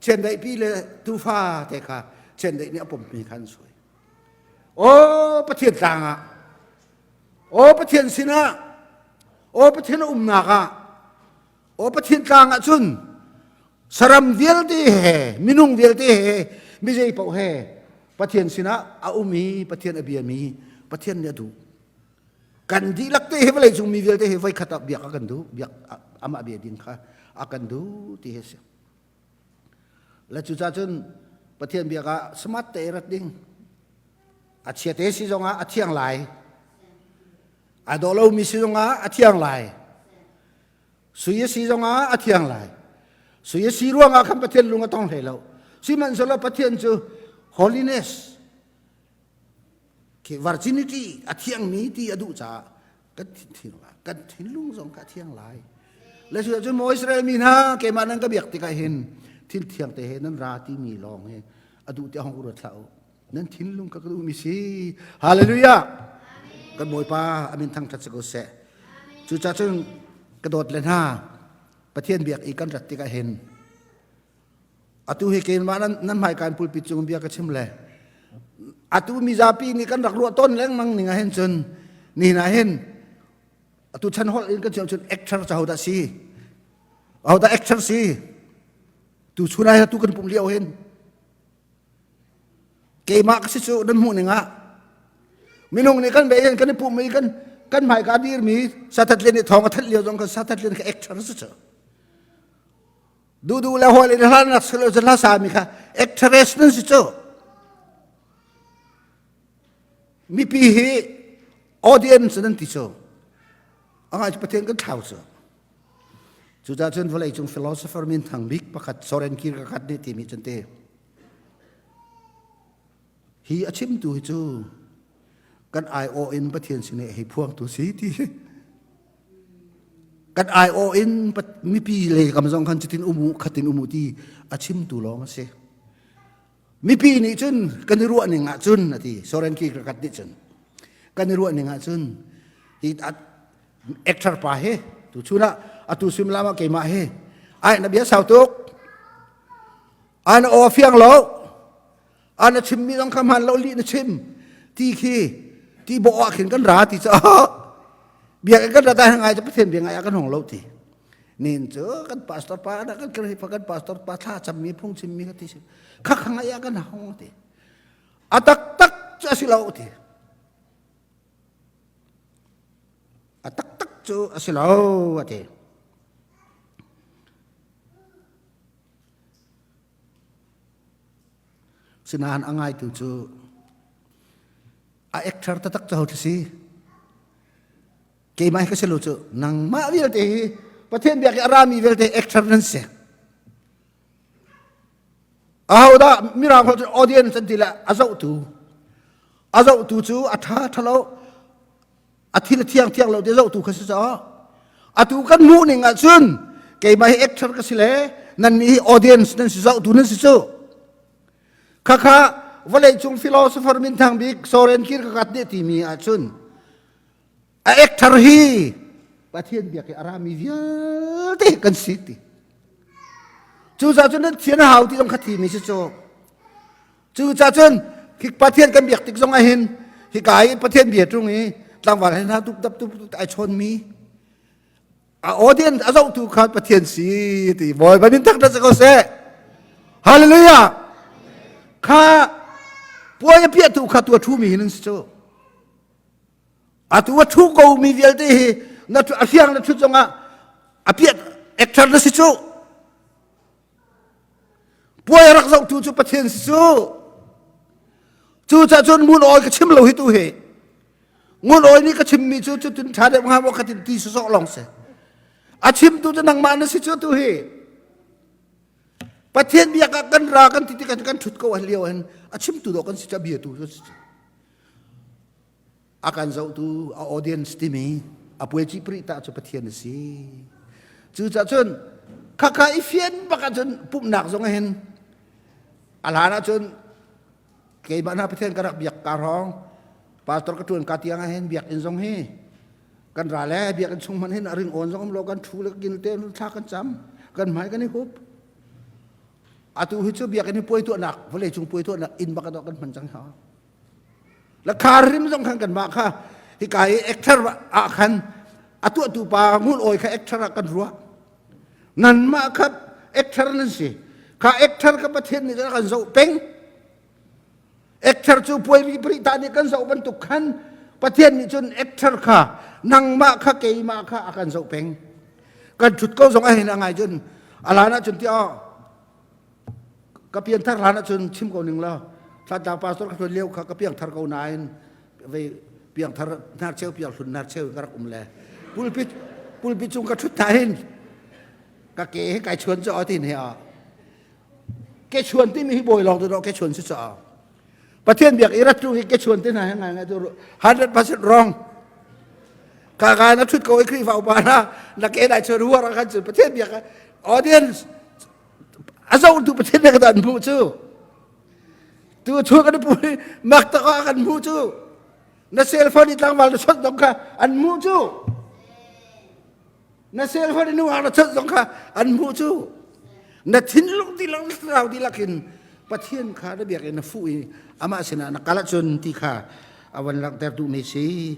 เช่นใดพี่เลยตูฟ้าแต่ค่ะเช่นใดเนี่ยผมมีขันสวยโอ้ประเทศต่างอ่ะโอ้ประเทศสินะโอ้ประเทศนักอ่ะโอ้ประเทศต่างอ่ะจุนสรัมเดียลที่เหมินุงเดียลที่เหไม่ใช่เป่าเหประเทศสินะอามีประเทศอเบียมีประเทศเนี่ยดูกันที่ลักเตะเวลาจุงมีเดียลที่เหไว้ขัดเบียกกันดูเบียกอามาเบียดินค่ะอากันดูที่เหเสียและจุดจ้าจุนประเทศเบียกสมัติเตรัดดิ้งอาเชียเตสิจงอาเที่ยงไหลอาดอลเรามีสิจงอาเที่ยงไหลสุยสิจงอาเที่ยงไหลสุยสิรวงอาคำประเทศลุงก็ต้องให้เราสิมันสละประเทศจู holiness คือ virginity อาเที่ยงนี้ที่อดุจ้ากันทิ้งละกันทิ้งลุงจงกันเที่ยงไหลและสุดท้ายโมอิสราเอลมีนะเกมานั้นก็เบียกติกาเห็นทิ้งเที่ยงแต่เห็นนั้นราที่มีลองเห็นอดุที่ห้องกุศลนั้นทิ้งลุงก็ดูมีสิฮาเลลูยากันมวยป้าอามินทั้งทัศกุเสจุจ้าจึงกระโดดเลยนะประเทศเบียกอีกกันรัตติกาเห็นอตุเฮเกนมานั้นหมายการพูดปิดจงเบียกกระชิมเลยอตุมีจาปีนี่กันรักลัวต้นแรงมังนี่ไงเห็นจนนี่นะเห็นอตุฉันฮอลอินกันจนเอ็กซ์ทราจะเอาแต่ซีเอาแต่เอ็กซ์ทราซีตุชุนายตุกันปุ่มเลี้ยวเห็นเกมาก็สิจูนั่นหูนี่งะมินงนี่กันเบยนกันปุ่มมีกันหมายการดีมีสัตว์เลี้ยงทองกับทัดเลี้ยวจงกันสัตว์เลี้ยงกับเอ็กซ์ทราสิดูแล้วหัวเลยท่านนักศึกษาจะน่าสามีค่ะเอ็กซ์ทราสนั่นสิมีปีฮีออเดียนส์นั่นที่โจอะไรจะประเทศกันเท่าโจจุดจ้าจนวันไหนจงฟิโลโซเฟอร์มินทางบิ๊กประคัดโซเรนคีร์กัดนี่ที่มีจนเตฮีอาชิมตัวจูกันไอโอเอ็นประเทศสิเนี่ยให้พวงตัวสีที่กันไอโอเอ็นมีปีเลยคำสั่งขันจิตินอุมุขัดินอุมุที่อาชิมตัวลองเสียมีปีนี้จนกันรู้อันหนึ่งอ่ะจนนะที่โซเรนคีกัดดิจนกันรู้อันหนึ่งอ่ะจนที่เอ็กซ์ทราปาเฮตุชุนะอัตุซิมลามาเกมาเฮไอ้นับยาสาวตุกอันโอฟิยังโลอันชิมมีต้องคำหันเราลีนชิมที่ขี้ที่บอกว่าเห็นกันราที่จะเบียกันระดับยังไงจะประเทศเบียงไงกันของเราที่นี่เจอกันพาสตอร์ปานะกันเคยพากันพาสตอร์ปาท่าจำมีพุ่งชิมมีกันที่ข้าขังไงกันห้องที่อัตักจะสิเราที่อัตักจะสิเราที่สินานอ่างไงตัวจู a ekthar ta tak chau si ke mai ka selo chu nang ma vil te pathen biak arami vel te ekthar nan se ahoda miracle audience dila azau tu chu atha thalo athil thiang lo de zau tu khasi cha atu kan mu ni nga chun ke mai ekthar ka sile nan ni audience nan si zau tu nan si chu kha vale chung philosopher min thang bik soren kir ka kat de ti mi a chun a ekthar hi pathian biak arami vial te kan siti chu cha chun thian hau ti jong khathi mi si chu cha chun khik pathian kan biak tik jong a hin hi kai pathian bia tung hi tlang wal hen ha tup tap tup ai chon mi a audience azau tu khat pathian si ti boy ba min tak da ko se hallelujah kha puaya pia tu kha tu thu mi hin so atu wa thu ko mi vial te na tu afiang na thu zonga apia ekthar na si chu puaya rak zau tu chu pathian si chu cha chun mun oi ka chim lo hi tu he ngun oi ni ka chim mi chu tun tha de ma wa khatin ti so long se a chim tu nang ma na si chu tu he pathian bia ka kan ra kan ti kan thut ko liao hen a chim tu do kan si cha bia tu akan zau tu a audience ti mi a pue chi pri ta chu pathian si chu cha chun kha ifian ba ka chun pup nak zong hen alana chun ke ba na pathian karak biak karong pastor ka tun ka tiang hen biak in zong he kan ra le biak kan chung man hen aring on zong lo kan thu le gin te tha kan cham kan mai kan ni hup atu hi chu biak ni poi tu nak vole chung poi tu nak in ba ka do kan man chang ha la kharim zong khang kan ma kha hi kai ekthar a khan atu pa ngun oi kha ekthar kan ruwa nan ma kha ekthar nan si kha ekthar ka pathian ni kan zo peng ekthar chu poi bi pri ta ni kan zo ban tu khan pathian ni chun ekthar kha nang ma kha ke ma kha akan zo peng kan thut ko zong a hin angai chun alana chun ti a ka pian thar lana chun chim ko ning la tha ta pastor ka leu kha ka piang thar ko nain ve piang thar nar cheu piang thun nar cheu ka kum le pulpit chung ka thut ta hin ka ke kai chuan cho tin he a ke chuan ti mi boi long do ke chuan si cha pathian biak irat tu ke chuan ti na ngai tu 100% wrong ka na thut ko ikri fa ba na ke dai chu ruwa ra kan chu pathian biak audience azau tu pathian ka dan bu chu tu chu kan pu mak ta ka kan bu chu na cell phone itlang wal chot dong ka an mu chu na cell phone nu wal chot dong ka an mu chu na thin lung ti lang rau di lakin pathian kha da biak na fu ama sina na kala chun ti kha awan lang ter tu me si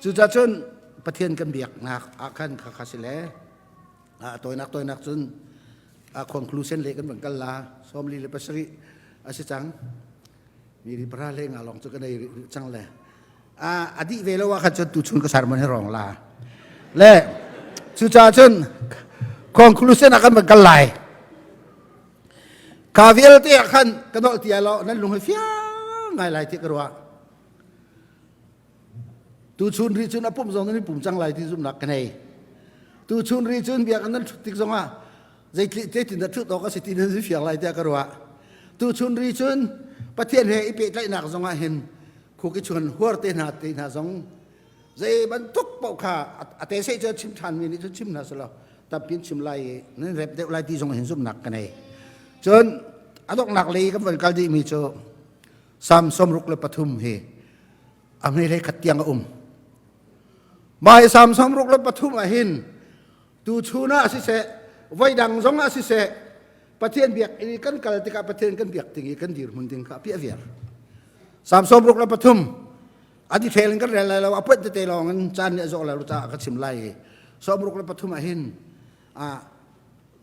chu cha chun pathian kan biak na akan kha kha sile toy nak chun conclusion le kan kan la som li le pasri asi chang mi ri pra le ngalong chu kan dai chang le adi velo wa kha chu tu chun ka sar man rong la le chu cha chun conclusion akan kan lai ka vial te akan kan do ti alo nan lung fia ngai lai ti karwa tu chun ri chun apum zong ni pum chang lai ti zum nak nei tu chun ri chun biak nan tik zonga zai te tin da thu to ka sitin ni fiang lai te karwa tu chun ri chun pathian he ipe tlai nak zonga hin khu ki chun huar te na zong zai ban tuk pau kha ate se che chim than mi ni chu chim na sala ta pin chim lai nen rep de lai ti zong hin zum nak ka nei chun adok nak le ka ban kal di mi chu sam som ruk le pathum he amni le khatiang mai sam som ruk le pathum a hin tu chuna si se vai dang zong a si se pathian biak ini kan kal tika pathian kan biak tingi kan dir mun ding ka pi aviar sam som ruk le pathum adi thelen kan rel la apet te long an chan ne zo la ta ka chim lai som ruk le pathum a hin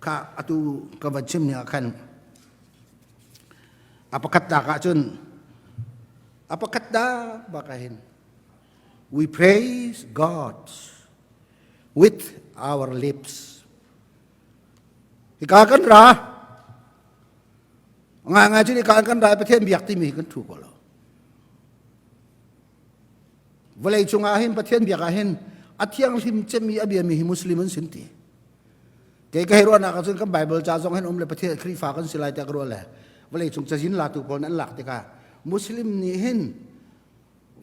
ka atu ka ban chim ne khan apakat da ka chun apakat da bakahin we praise God with our lips ikakan ra nga chini kan ra pathian biak ti mi kan thu ko lo vlei chunga hin pathian biak a hin athiang him chemi abia mi muslimun sinti ke ka hero na ka chun kan bible cha jong hen le pathian khri fa kan silai ta ro le vlei chung chajin la tu pon an lak te ka muslim ni hin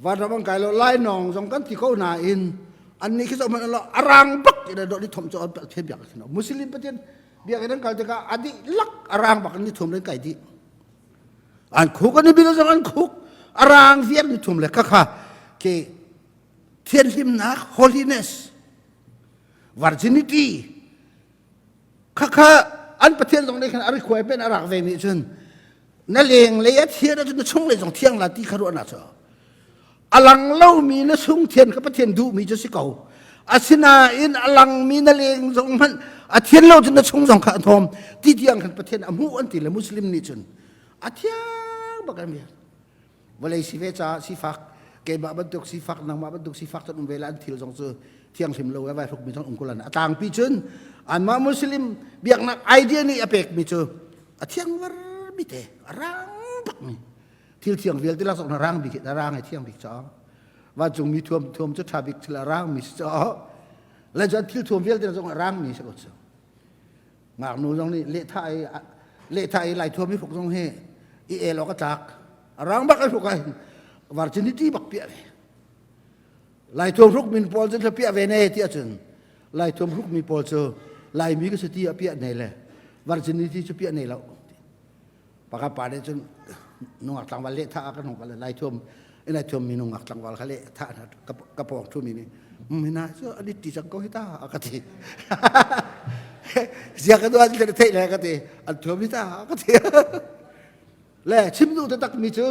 vadamang kai lo lai nong jong kan ti ko na in an ni khi man lo arang bak ida do ni thom cho pathian biak no muslim pathian biak nan kal te ka adi lak arang bak ni thom len kai di an khu kan ni bi jong an khu arang viet ni thom le ka kha ke thiên him na holiness virginity kha an pathian jong le khan ari khoi pen arak ve mi chun na leng le ya thia na chun chung le jong thiang la ti kharu na cho alang lo mi na sung thian ka pathian du mi cho si kau asina in alang mi na leng jong man a thian lo chun na chung jong kha thom ti tiang khan pathian amu an ti le muslim ni chun a thiang bakam ya boleh si ve cha si fak ke ba bentuk sifak nang ma bentuk sifak tan umbelan thil jong chu thiang him lo wa thuk mi thong ungkulan atang pi chun an ma muslim biak nak idea ni apek mi chu a thiang war mi te rang bak mi thil thiang vel tilak sok na rang bi na rang ai thiang bi cha wa chung mi thuam chu thabik thil rang mi cha la jan thil thuam vel tilak sok rang mi sa ko chu ngak nu jong ni le thai lai thuam mi phok jong he i e lo ka tak rang bak ai phok ai virginity bak pia ve lai thom ruk min pol chen pia ve ne ti achun lai thom ruk mi pol cho lai mi ka seti pia ne le virginity chu pia ne lo paka pa de chun nong tlang wal le tha ka nong ka lai thom ina thom mi nong tlang wal khale tha na ka pok thu mi mi na so adi ti chang ko hita ka ti sia ka do an le te le ka ti an thom hita ka ti le chim du ta tak mi chu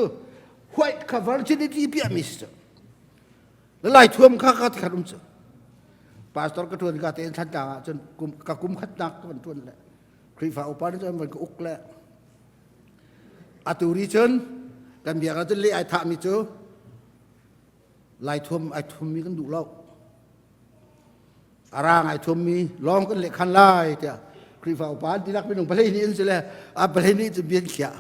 white cover virginity pia mister la lai thuam kha kha kharum chu pastor ka thun ka te than ta chun kum khat nak kan thun le kri fa upa ni chon man ko uk le aturi chun kan bia ka chun le ai tha mi chu lai thuam ai thum mi kan du lo arang ai thum mi long kan le khan lai tia kri fa upa ti lak pe nong pale ni in se le a pale ni chu bien khia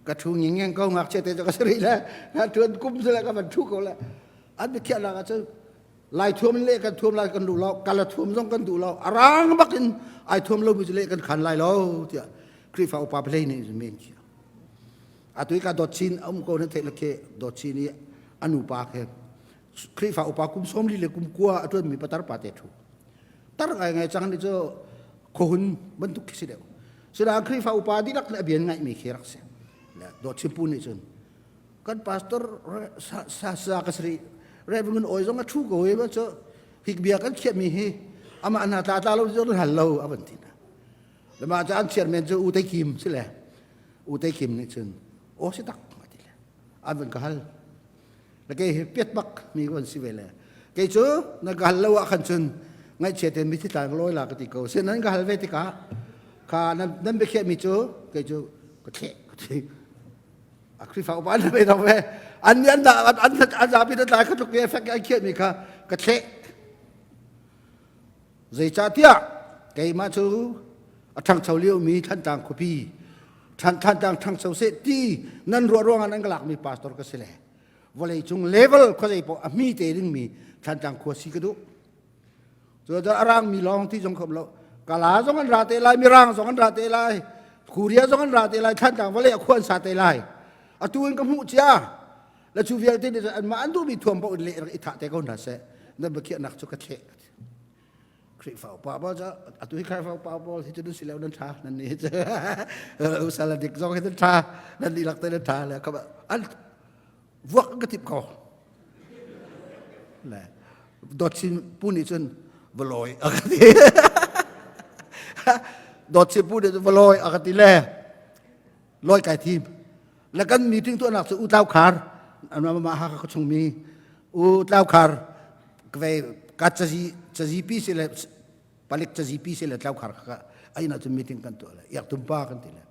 ka thu ngeng ko ngak che te ka sri la na thun kum se la ka man thu ko la an be khia la ka chu lai thum le kan thum la kan du lo ka la thum jong kan du lo arang bakin ai thum lo mi le kan khan lai lo tia kri fa upa play ni men chi atui ka dot chin am ko ne the la ke dot chin ni anu pa ke kri fa upa kum som li le kum kwa atun mi patar pa te thu tar ngai chang ni cho khun ban tu ki si de sira kri fa upa di lak na bien ngai mi khirak se dot simpun ni chun kan pastor sa ka sri revenue oi jong a thu ko e ba cho hik bia kan khet mi hi ama ana ta lo jo hal lo avanti na le ma chan chairman jo u te kim si le u te kim ni chun o si tak ma ti le avan ka hal le ke pet bak mi kon si vele ke chu na gal lo a khan chun ngai che te mi ti tang loi la ka ti ko se nan gal ve ti ka kha nan be khet mi chu ke chu ko the akri fa ban be do ve an yan da an da bi da ka tuk ye fa ka khet mi ka ka the zai cha tia ke ma chu a thang chau liu mi than tang khu pi than tang thang chau se ti nan ro ro an galak mi pastor ka se le volei chung level ko zai po a mi te ring mi than tang khu si ka du so da arang mi long ti jong khom lo kala jong an ra te lai mi rang jong an ra te lai khuria jong an ra te lai than tang volei a khwan sa te lai a tuin ka mu chia la chu vial te an ma an du mi thuam po le i tha te ko na se na ba khia nak chu ka the kri fa pa ba ja a tu kri fa pa bol hi tu si le nan tha nan ni u sala dik jong hi tha nan di lak te tha le ka ba an vok ka tip ko la dot sin puni chun voloi a ka ti dot sin puni voloi a ka ti le loi kai tim la kan meeting tu anak su u tau khar an ma ha ka chung mi u tau khar kve ka chaji pi se le palik chaji pi se le tau khar ka ai na tu meeting kan tu la yak tum pa kan ti la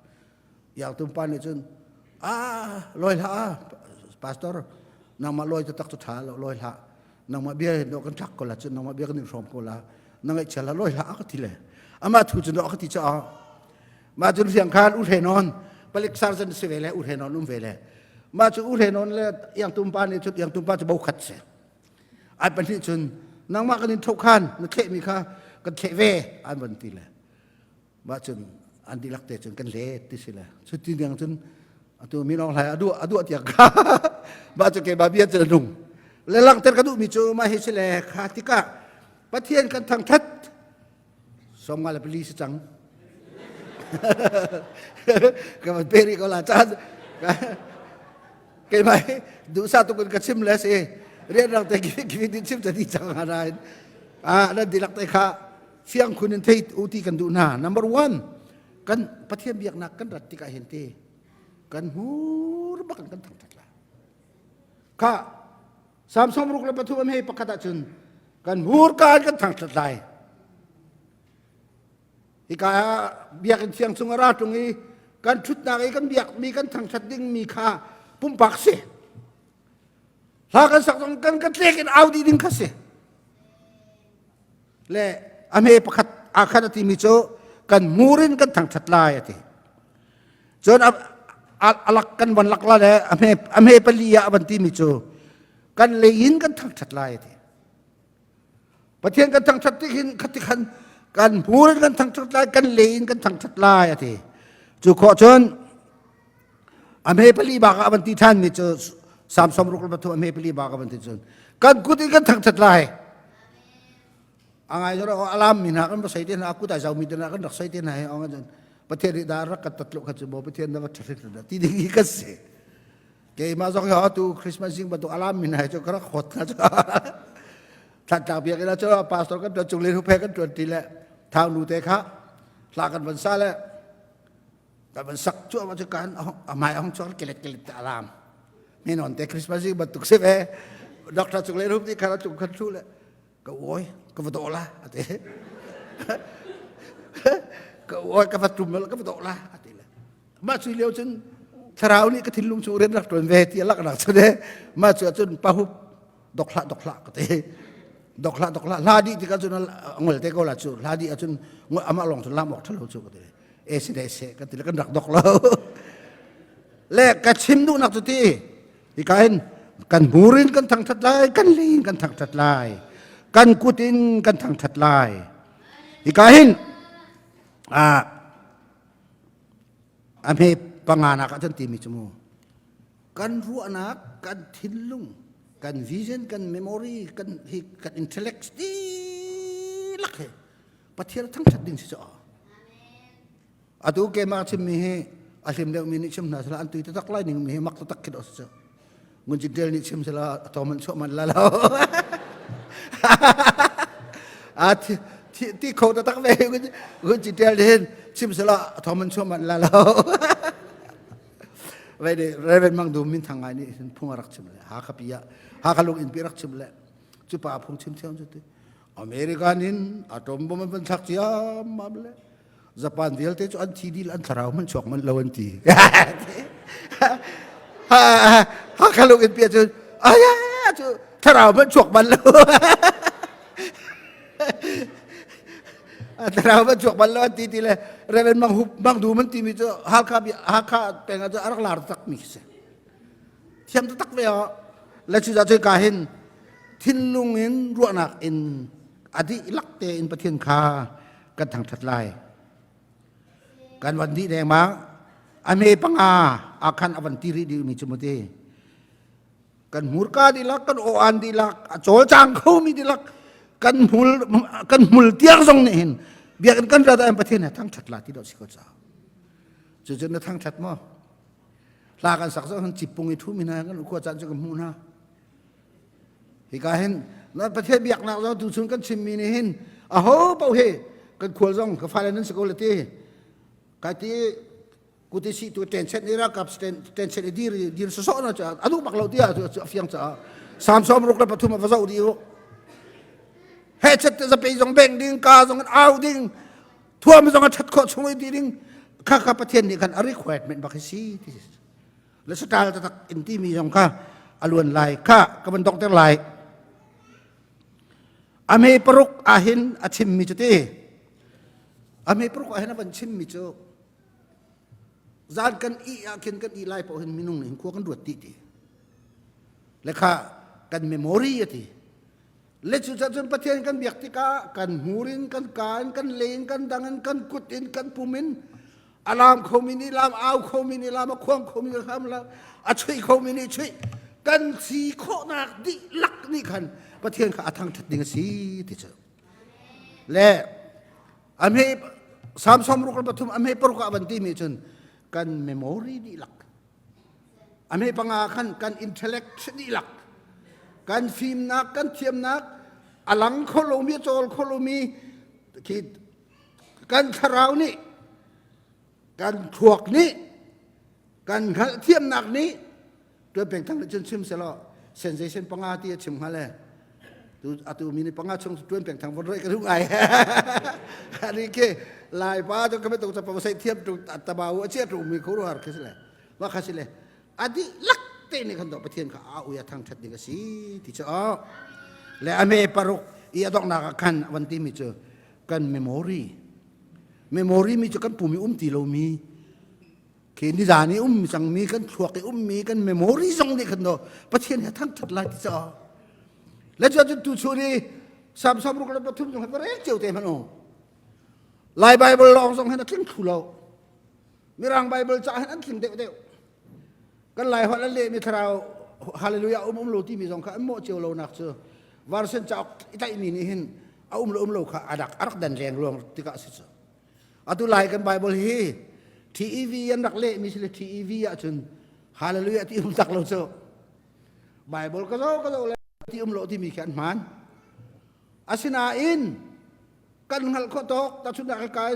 yak tum pa ni chun loi la pastor nang ma loi ta tak tu tha loi la nang ma bia no kan thak ko la chun nang ma bia kan ni rom ko la nang ai chala loi la ka ti le ama thu chun ka ti cha ma chun siang khan u the non palik sarjan se vele u the non vele ma chu u the non le yang tum pa ni chu yang tum pa chu bau khat se อันเป็นที่จนนางมากันนินทุกขันนักเขมีค่ะกันเขเวอันบันตีแหละว่าจนอันดีลักเตจนกันเละที่สิแหละสุดที่ยังจนตัวมีน้องหลายอดูเตียกาบ้าจะเก็บบาเบียจะนุ่งและหลังแต่กระดูมีโจมาเฮสิแลคาติกะปะเทียนกันทางทัดสมมาลเปลีสจังก็มันเปรีก็ลาจานเก็บไหมดูซาตุกันกระชิมแล้วสิเรียนหลังแต่กินดิชิมจะดีจังอะไรนั่นดีลักแต่ข้าเสียงคุณเทศอุติกันดูหน้า number one กันปะเทียนเบียกนักกันรัตติกาเห็นเตกันหูรบักันทางทัดละข้าสามสมรุกและปฐุมให้ประกาศจุนกันหูรการกันทางทัดลายอีกาเบียกันเสียงสุงราตรงนี้กันชุดนางไอ้กันเบียกมีกันทางทัดดิ้งมีข้าปุ่มปักเสถ้ากันสักตรงกันเลี้ยกันเอาดีดิ้งข้าเสและอเมประกาศอาคาติมิโจกันมูรินกันทางทัดลายทีจนลักกันวันลักละเลยอเมปลียาบันติมิโจกันเลยยินกันทางชัดลายทีประเทศกันทางชัดที่หินขัดขันกันพูดกันทางชัดลายกันเลยยินกันทางชัดลายทีจุขอจนอเมปลีบากบันติท่านมิโจสามสมรุกประตูอเมปลีบากบันติจนกันกุฏิกันทางชัดลายอะไรจะเราอารามมินะกันภาษาอินเดียนaku tak jauh midna kan dak sai tin hai orang janประเทศดารักกันตัดลุกกันจะบอกประเทศนั้นว่าจะเรื่องอะไรที่ดีกันสิเกี่ยมาจากเขาตัวคริสต์มาสยิ่งประตูอารามมินให้เจ้ากระขดนะเจ้าถ้าจากเบียกันแล้วเจ้าพาสตอร์กันจุงเลี้ยงเพกันจวนทีแหละทางนูเตคะลากันวันซาแล้วแต่วันสักชั่วมาจากการเอาไม้ห้องชอนเกล็ดอารามไม่นอนแต่คริสต์มาสยิ่งประตูเสพด็อกเตอร์จุงเลี้ยงที่เขาจุงขันชูเลยก็โวยก็ประตูละอะไรก็โอ้ยก็ประจุมแล้วก็ประตูละอะไรเลยมาช่วยเลี้ยวจนสราวนี่ก็ทิ้งลุงชูเรียนรักตัวเวทีลักหนักสุดเลยมาช่วยจนปะหุบดอกละก็เตะดอกละลาดีที่กันจนงลเตะก็ละจูลาดีจนงอามาลงจนลามออกทะลุจูก็เตะเอสเดสก็ตีแล้วก็ดักดอกละเล็กกระชิมดูนักตุตีอีกการกันบูรินกันทางทัดลายกันลีนกันทางทัดลายกันกุตินกันทางทัดลายอีกการอเมปังานักจันติมิจมูกันรู้นักกันทิลลุงกันวิชั่นกันเมมโมรีกันอินเทลเล็กซ์ดีลักเหปะเทียร์ทั้งชัดดิ้งสิจ้าอะดูเกมาชิมมีให้อาชิมเดียวมีนิชิมนะสละอันตุยตักไล่หนึ่งมีให้มักตักคิดออกจ้าเงินจิตเดียวนิชิมสละตัวมันชอบมันละแล้วที่เขาตักไปเงินจิตเดียวเห็นชิมสละทอมันชอบมันละแล้วไว้เดี๋ยวเรื่องมังดูมินทางไงนี่พุ่งรักชิมเลยหาขับยาหาขลุกอินปีรักชิมเลยจุป้าพุ่งชิมเที่ยวจุดอเมริกันนินอะตอมบอมมันสักเจียมมาเลยญี่ปุ่นเดียวเตจุอันทีดีอันทราวมันชกมันเลวันทีหาขลุกอินปีจุจุทราวมันชกมันเลแต่เราเป็นจวกบัลลังก์ตีเลยเรื่องมังดูมันตีมิจฉาฮักข้าเป็นอะไรอารักลาร์ตักมิกซ์เทียมตักเวลแล้วจุดจะการเห็นทินลุงเห็นรัวนักอินอดีตลักเตอินประเทศข้ากันทางทัดลายกันวันที่แดงมาอเมปังอาคันอวันตีรีดีมิจฉามุตีกันมูร์กาดีลักกันโออันดีลักโจจางเขามีดีลักกันมุลเตียงทรงนี่เห็นเบียกันระดับประเทศเนี่ยทั้งชัดลาที่เราสิเขาจะจนทั้งชัดมั้งลากันสักสักจิบปงอิทุมินากันขั้วจันทร์จะกับมูนะเหตุการณ์เห็นแล้วประเทศเบียกเราดูชนกันชิมมีนี่เห็นอ้าวเป่าเฮกันขวดซองกับไฟนั้นสกุลตีกันที่กูที่สิตัวเต็นเซนนี่รักกับเต็นเซนดีสสนะจ๊ะอนุบักเราที่อ่ะเฟียงจ๊ะสามสมรุกแล้วปฐุมภาษาอุดิโอเฮ้ยชัดจะไปส่งเบ่งดิ้งกาส่งเอาดิ้งทั่วไม่ส่งชัดโคตรส่งดิ้งข้าประเทศนี่กันอะไรแขวนเป็นบักซีที่แล้วสุดท้ายจะตักอินที่มีส่งข้าอลวนไลข้ากับมันตกแต่ไลอเมปรุกอาหินอาชิมมิจุตีอเมปรุกอาหินอาบันชิมมิจุจานกันอีอาคินกันอีไลพอเห็นมินุงนี่ขั้วกันดวดตีแล้วข้ากันเมมโมรีตี เลจุดจนประเทศกันเบียกติกากันหูรินกันการกันเลงกันดังกันกุดอินกันปูมินอารามโคมินีลามเอาโคมินีลามควงโคมินีลามแล้วช่วยโคมินีช่วยกันสีโคนักดิลักนี่กันประเทศข้าทางทัดดิ่งสีที่เจอและอเมย์สามสมรุกปฐุมอเมย์ปรุกบันทีมีจนกันเมมโมรีดิลักอเมย์ปังอาคันกันอินเทลเล็กต์ดิลักกันฟิล์มนักกันเทียมนักอลังโคโลมีโจลโคโลมีคิดกันคาราวนี่กันถวกนี้กันเทียมนักนี้ตัวเป็นทั้งจนชิมเสร็จแล้วเซนเซชันปังอาที่ชิมฮะเลยตัวมีในปังอาชงตัวเป็นทั้งวันไรกันทุกไงอันนี้แค่ลายป้าจนก็ไม่ต้องจะไปใส่เทียมตัวตะบาวเชี่ยตัวมีเขารู้อะไรกันเลยว่ากันเลยอันนี้ลักเต้นในขันต่อประเทศข้าเอาอย่าทางชัดนี่ก็สิที่จะอ๋อและอเมริการุกอียต้องนักกันวันที่มีเจอกันเมมโมรีมีเจอกันปุ่มมีตีโลมีเขียนที่ด่านี่สังมีกันถวกมีกันเมมโมรีส่งนี่ขันต่อประเทศเนี่ยทั้งชัดลายที่จะอ๋อและจะจุดชูนี่สามรุกแล้วประทุมจังหวัดเร่งเจียวเต็มมันโอ้ลายไบเบิลลองส่งให้นักทิ้งถูเรามีร่างไบเบิลจ่ายให้นักทิ้งเดียวกันหลายวันแล้วเลยมีคราวฮาเลลูยาโลที่มีสองข้าโมเจียวโลนักเจอวาร์เซนจะอิตาอิมีนี่เห็นโลข้าอารักดันแรงรวมติกาสิษย์ตุลายกันไบเบิลฮีทีวียันรักเล่มีสิเลทีวีอ่ะจนฮาเลลูยาที่ตักเราเจอไบเบิลก็โลเลยที่โลที่มีแขนมันอาศินาอินกันหัลโคตกตัดสุนัขกาย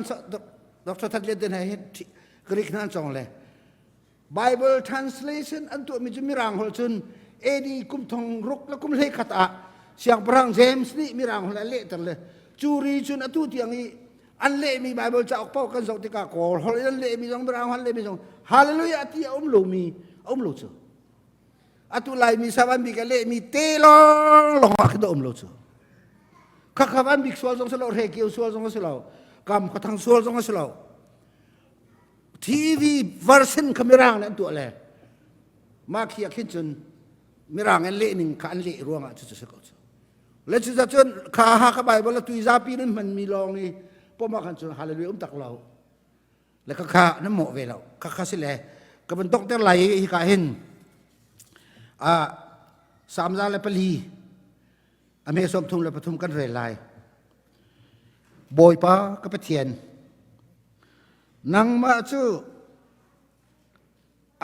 ดอกทัดเลียนเดินให้กรีกนั่นจงเลยBible translation อันตัวมีจุมีรางหัวจนเอดีกุมทองรุกแล้วกุมเลขตาเสียงพระเจมส์นี่มีรางหัวเละจังเลยจูรีจุนอันตัวที่อย่างนี้อันเละมี Bible จะออกเป้ากันสองติกาโกลฮัลเลมีสองรางหัวเละมีสองฮาเลลูยาที่โลมีโลเจออันตัวลายมีสวรรค์มีกันเละมีเตลองว่าขึ้นโลเจอข้าขวันมีสวลสองสโลเรกิวสวลสองสโลกำขัดทางสวลสองสโลทีวีเวอร์ชันคาเมร่านั่นตัวแหละมาเขียนขึ้นจนมีร่างอันเละหนึ่งขันเละรวงอ่ะจะสักคนแล้วจะจนข้าหาขบายว่าตุยซาปีนั้นมันมีลองนี่พวกมาขันจนฮาเลลูยาตักเราแล้วก็ข้านั่นเหมาะเวลาข้าสิแหละก็เป็นต้องแต่ไหลอีกาเห็นสามจานและปลีอเมซอมทุมและปฐุมกันเรลายโบยป้าก็ไปเทียนนังมาจู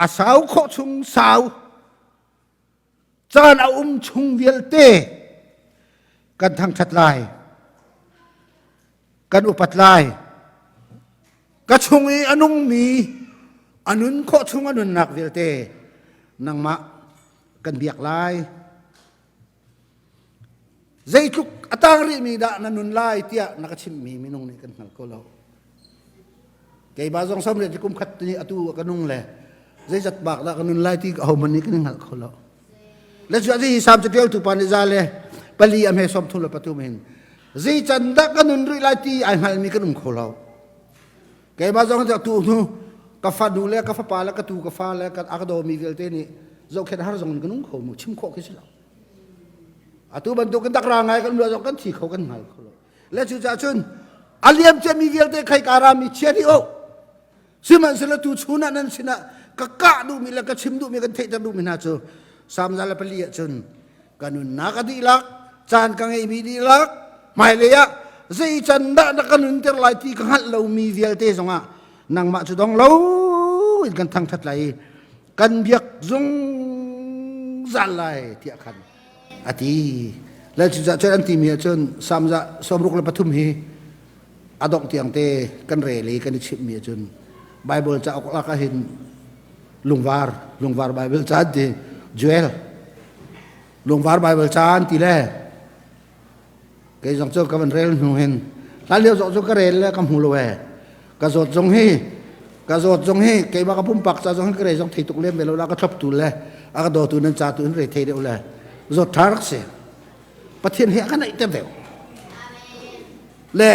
อาสาวโคชุงสาวจานเอาชุงเวียลเตกันทางชัดลายกันอุปัตลายกระชุงอีอนุงมีอนุนโคชุงอนุนนักเวียลเตนังมากันเบียกลายใจทุกอัตางรีมีดานันุนลายเตียนักชิมมีมินงนี่กันหัลโคเราแกบาซองสำเร็จที่กุมขัดนี่อตูกันนุ่งเลยใจจัดบากแล้วกันนุ่งไล่ที่เอามันนี่กันหักเขาแล้วแล้วจะที่สามจะเกี่ยวถูกปานิจาเลยปลีอเมซอมทุลประตูมินใจจันดักกันนุ่งไล่ที่ไอ้หันมีกันนุ่งเขาแล้วแกบาซองจะตูนูกาฟาดูเลยกาฟาปาแล้วก็ตูกาฟาแล้วก็อากาโดมีเวลเตนี่เราแค่หาซองกันนุ่งเขาหมดชิมโคกิสแล้วอตูบรรทุกกันตักรางไงกันเรากันที่เขากันหักเขาแล้วแล้วจะชนอาเลียมจะมีเวลเตใครการามีเชียร์ที่โอซึ่งมันสละตูชูนันนั้นสินะก็กะดูมีแล้วก็ชิมดูมีกันเทจะดูมีน่าเจอสามजालाเปลี่ยนจนกันนุนนักดีลักจานกังไอมีดีลักไม่เลยอะใจจันดานักกันนุนเตอร์ไลที่กันเรามีเวลเตสงะนางมาจุดองเรากันทางทัดไหลกันเบียกจงจันไหลที่อาคันอดีแล้วจุดจะอันที่มีจนสามจะสมรุกและปฐุมฮีอดอกเตียงเตกันเรลีกันชิมมีจนไบเบิลจะออกลักเห็นลุงวาร์ไบเบิลจานที่จูเอลลุงวาร์ไบเบิลจานที่แรกแกจงเจ้ากันเรลหนูเห็นถ้าเลี้ยวจงเจ้ากันเรลแล้วกำหูโลเวกระโดดจงให้แกบ้ากระพุ่มปักจะจงให้กระเรจงที่ตุกเล่มไปแล้วก็ชอบตุนเลยอากาโดตุนนั้นจ่าตุนเรทเดียวเลยจดทารักเสียประเทศเฮียกันไหนเต็มเดียวและ